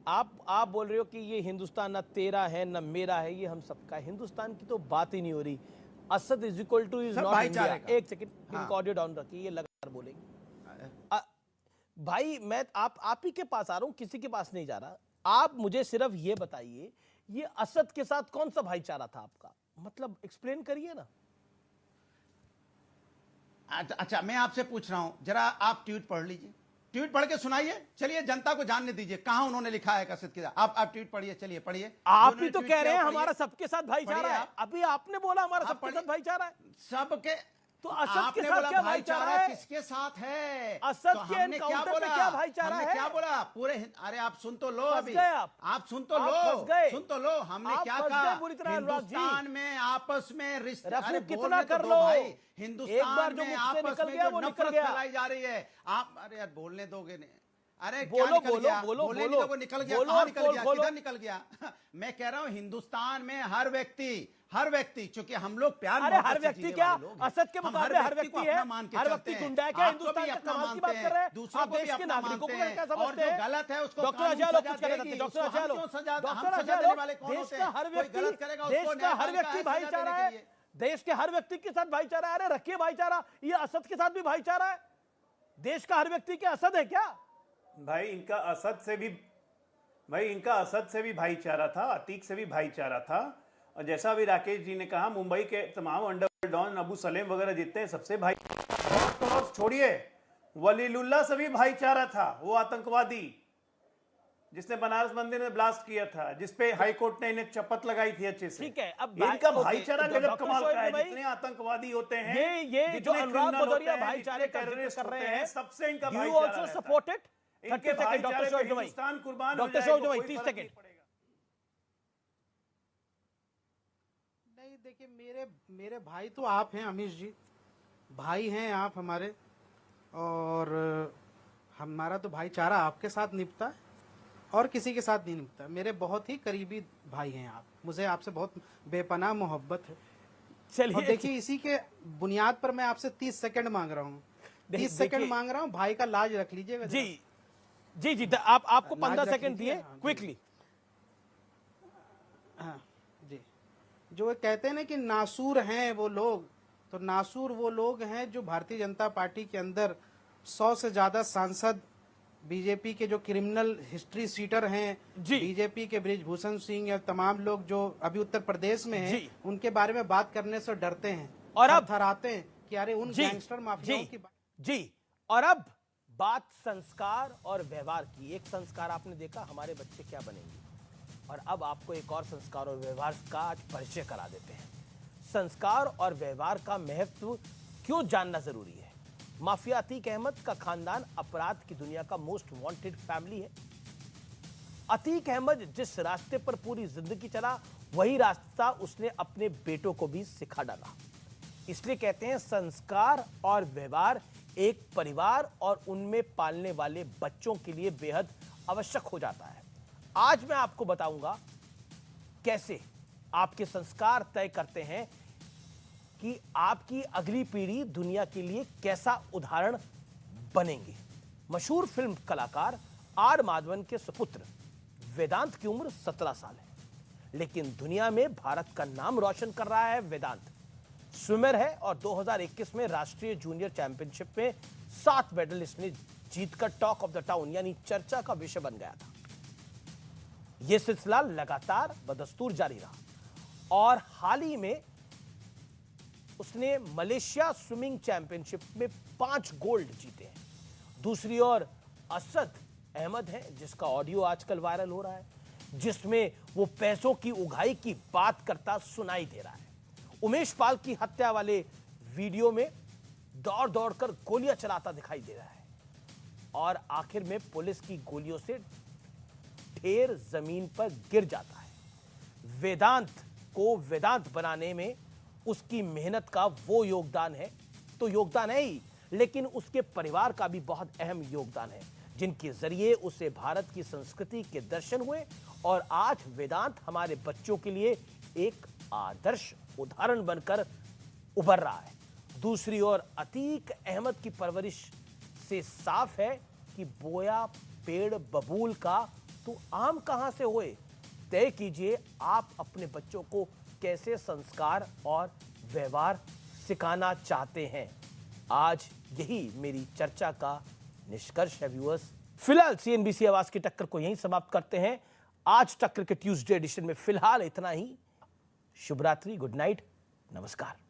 आप बोल रहे हो कि ये हिंदुस्तान न तेरा है न मेरा है, ये हम सबका है। हिंदुस्तान की तो बात ही नहीं हो रही। Asad is equal two is not India. एक सेकंड, इनका ऑडियो डाउन रखिए, ये लगातार बोलेंगे। भाई मैं आप ही के पास आ रहा हूं, किसी के पास नहीं जा रहा। आप मुझे सिर्फ ये बताइए, ये असद के साथ कौन सा भाईचारा था आपका? मतलब एक्सप्लेन करिए ना। अच्छा, मैं आपसे पूछ रहा हूं, जरा आप ट्वीट पढ़ लीजिए, ट्वीट पढ़ के सुनाइए। चलिए जनता को जानने दीजिए कहां उन्होंने लिखा है असद के साथ। आप ट्वीट पढ़िए, चलिए पढ़िए। आप ही तो कह रहे हैं हमारा सबके साथ भाईचारा है। अभी आपने बोला हमारा सबके साथ भाईचारा है। सबके तो असद के साथ क्या भाईचारा है? किसके साथ है? असद के एनकाउंटर में क्या भाईचारा है? क्या बोला पूरे? अरे आप सुन तो लो, अभी आप सुन तो लो, हमने क्या कहा? हिंदुस्तान में आपस में रिश्ते कितना कर लो भाई, हिंदुस्तान में आपस में जो नफरत फैलाई जा रही है। आप अरे यार बोलने दोगे नहीं? अरे क्या निकल गया? बोलने नहीं दोगे, निकल गया। कहां निकल गया? किधर निकल गया? मैं कह रहा हूं हिंदुस्तान में हर व्यक्ति, चूंकि हम लोग प्यार, अरे हर व्यक्ति क्या असद के मुकाबले हर व्यक्ति है? हर व्यक्ति गुंडा है क्या? हिंदुस्तान का कमाल की बात कर रहे हैं। दूसरों को भी अपना मानते हैं, और जो गलत है उसको डॉक्टर अजय लोग कुछ करेगा। डॉक्टर अजय लोग, देश का हर व्यक्ति भाईचारा है। देश के हर व्यक्ति के साथ भाईचारा है। अरे रखिए भाईचारा, ये असद के साथ भी भाईचारा है। देश का हर व्यक्ति क्या असद है क्या? भाई इनका असद से भी भाईचारा था, अतीक से भी भाईचारा था। और जैसा अभी राकेश जी ने कहा, मुंबई के तमाम अंडरवर्ल्ड डॉन, अबू सलेम वगैरह जितने हैं, सबसे भाई छोड़िए, वलीलुल्लाह से भी भाईचारा था। वो आतंकवादी जिसने बनारस मंदिर में ब्लास्ट किया था, जिसपे हाईकोर्ट ने इन्हें शपथ लगाई थी अच्छे से। ठीक है, अब इनका भाईचारा गजब कमाल का है। जितने आतंकवादी होते हैं, ये जो अनुराग भदौरिया भाईचारे का जिक्र कर रहे हैं, सबसे इनका भाईचारा। You also support it? 30 second doctor Shoaib जमाई, 30 सेकंड। नहीं देखिए, मेरे भाई तो आप हैं अमीश जी, भाई हैं आप हमारे, और हमारा तो भाईचारा आपके साथ निपटा है और किसी के साथ नहीं निपटा। मेरे बहुत ही करीबी भाई हैं आप, मुझे आपसे बहुत बेपनाह मोहब्बत है। चलिए, और देखिए इसी के बुनियाद पर मैं आपसे 30 सेकंड मांग रहा हूँ, 30 सेकंड मांग रहा हूँ। भाई का लाज रख लीजिएगा। जी, आपको 15 सेकंड दिए, क्विकली। हाँ जी, जो कहते हैं ना कि नासूर हैं वो लोग, तो नासूर वो लोग हैं जो भारतीय जनता पार्टी के अंदर 100 से ज्यादा सांसद, बीजेपी के जो क्रिमिनल हिस्ट्री सीटर हैं, बीजेपी के बृजभूषण सिंह या तमाम लोग जो अभी उत्तर प्रदेश में हैं, उनके बारे में बात करने से डरते हैं और अब थराते हैं कि अरे उन गैंगस्टर माफियाओं की जी। और अब बात संस्कार और व्यवहार की। एक संस्कार आपने देखा, हमारे बच्चे क्या बनेंगे, और अब आपको एक और संस्कार और व्यवहार का आज परिचय करा देते हैं। संस्कार और व्यवहार का महत्व क्यों जानना जरूरी है। माफिया अतीक अहमद का खानदान अपराध की दुनिया का मोस्ट वांटेड फैमिली है। अतीक अहमद जिस रास्ते पर पूरी जिंदगी चला, वही रास्ता उसने अपने बेटों को भी सिखा डाला। इसलिए कहते हैं संस्कार और व्यवहार एक परिवार और उनमें पालने वाले बच्चों के लिए बेहद आवश्यक हो जाता है। आज मैं आपको बताऊंगा कैसे आपके संस्कार तय करते हैं कि आपकी अगली पीढ़ी दुनिया के लिए कैसा उदाहरण बनेंगे। मशहूर फिल्म कलाकार आर माधवन के सुपुत्र वेदांत की उम्र 17 साल है, लेकिन दुनिया में भारत का नाम रोशन कर रहा है वेदांत। स्विमर है और 2021 में राष्ट्रीय जूनियर चैंपियनशिप में 7 मेडल इसने जीतकर टॉक ऑफ द टाउन यानी चर्चा का विषय बन गया था। यह सिलसिला लगातार बदस्तूर जारी रहा और हाल ही में उसने मलेशिया स्विमिंग चैंपियनशिप में 5 गोल्ड जीते हैं। दूसरी ओर असद अहमद है, जिसका ऑडियो आजकल वायरल हो रहा है, जिसमें वो पैसों की उगाही की बात करता सुनाई दे रहा है। उमेश पाल की हत्या वाले वीडियो में दौड़ दौड़कर गोलियां चलाता दिखाई दे रहा है और आखिर में पुलिस की गोलियों से ढेर जमीन पर गिर जाता है। वेदांत को वेदांत बनाने में उसकी मेहनत का वो योगदान है, तो योगदान है ही, लेकिन उसके परिवार का भी बहुत अहम योगदान है, जिनके जरिए उसे भारत की संस्कृति के दर्शन हुए और आज वेदांत हमारे बच्चों के लिए एक आदर्श उदाहरण बनकर उभर रहा है। दूसरी ओर अतीक अहमद की परवरिश से साफ है कि बोया पेड़ बबूल का तो आम कहां से होए। तय कीजिए आप अपने बच्चों को कैसे संस्कार और व्यवहार सिखाना चाहते हैं। आज यही मेरी चर्चा का निष्कर्ष है व्यूअर्स। फिलहाल सीएनबीसी आवाज की टक्कर को यहीं समाप्त करते हैं। आज टक्कर के ट्यूसडे एडिशन में फिलहाल इतना ही। शुभ रात्रि, गुड नाइट, नमस्कार।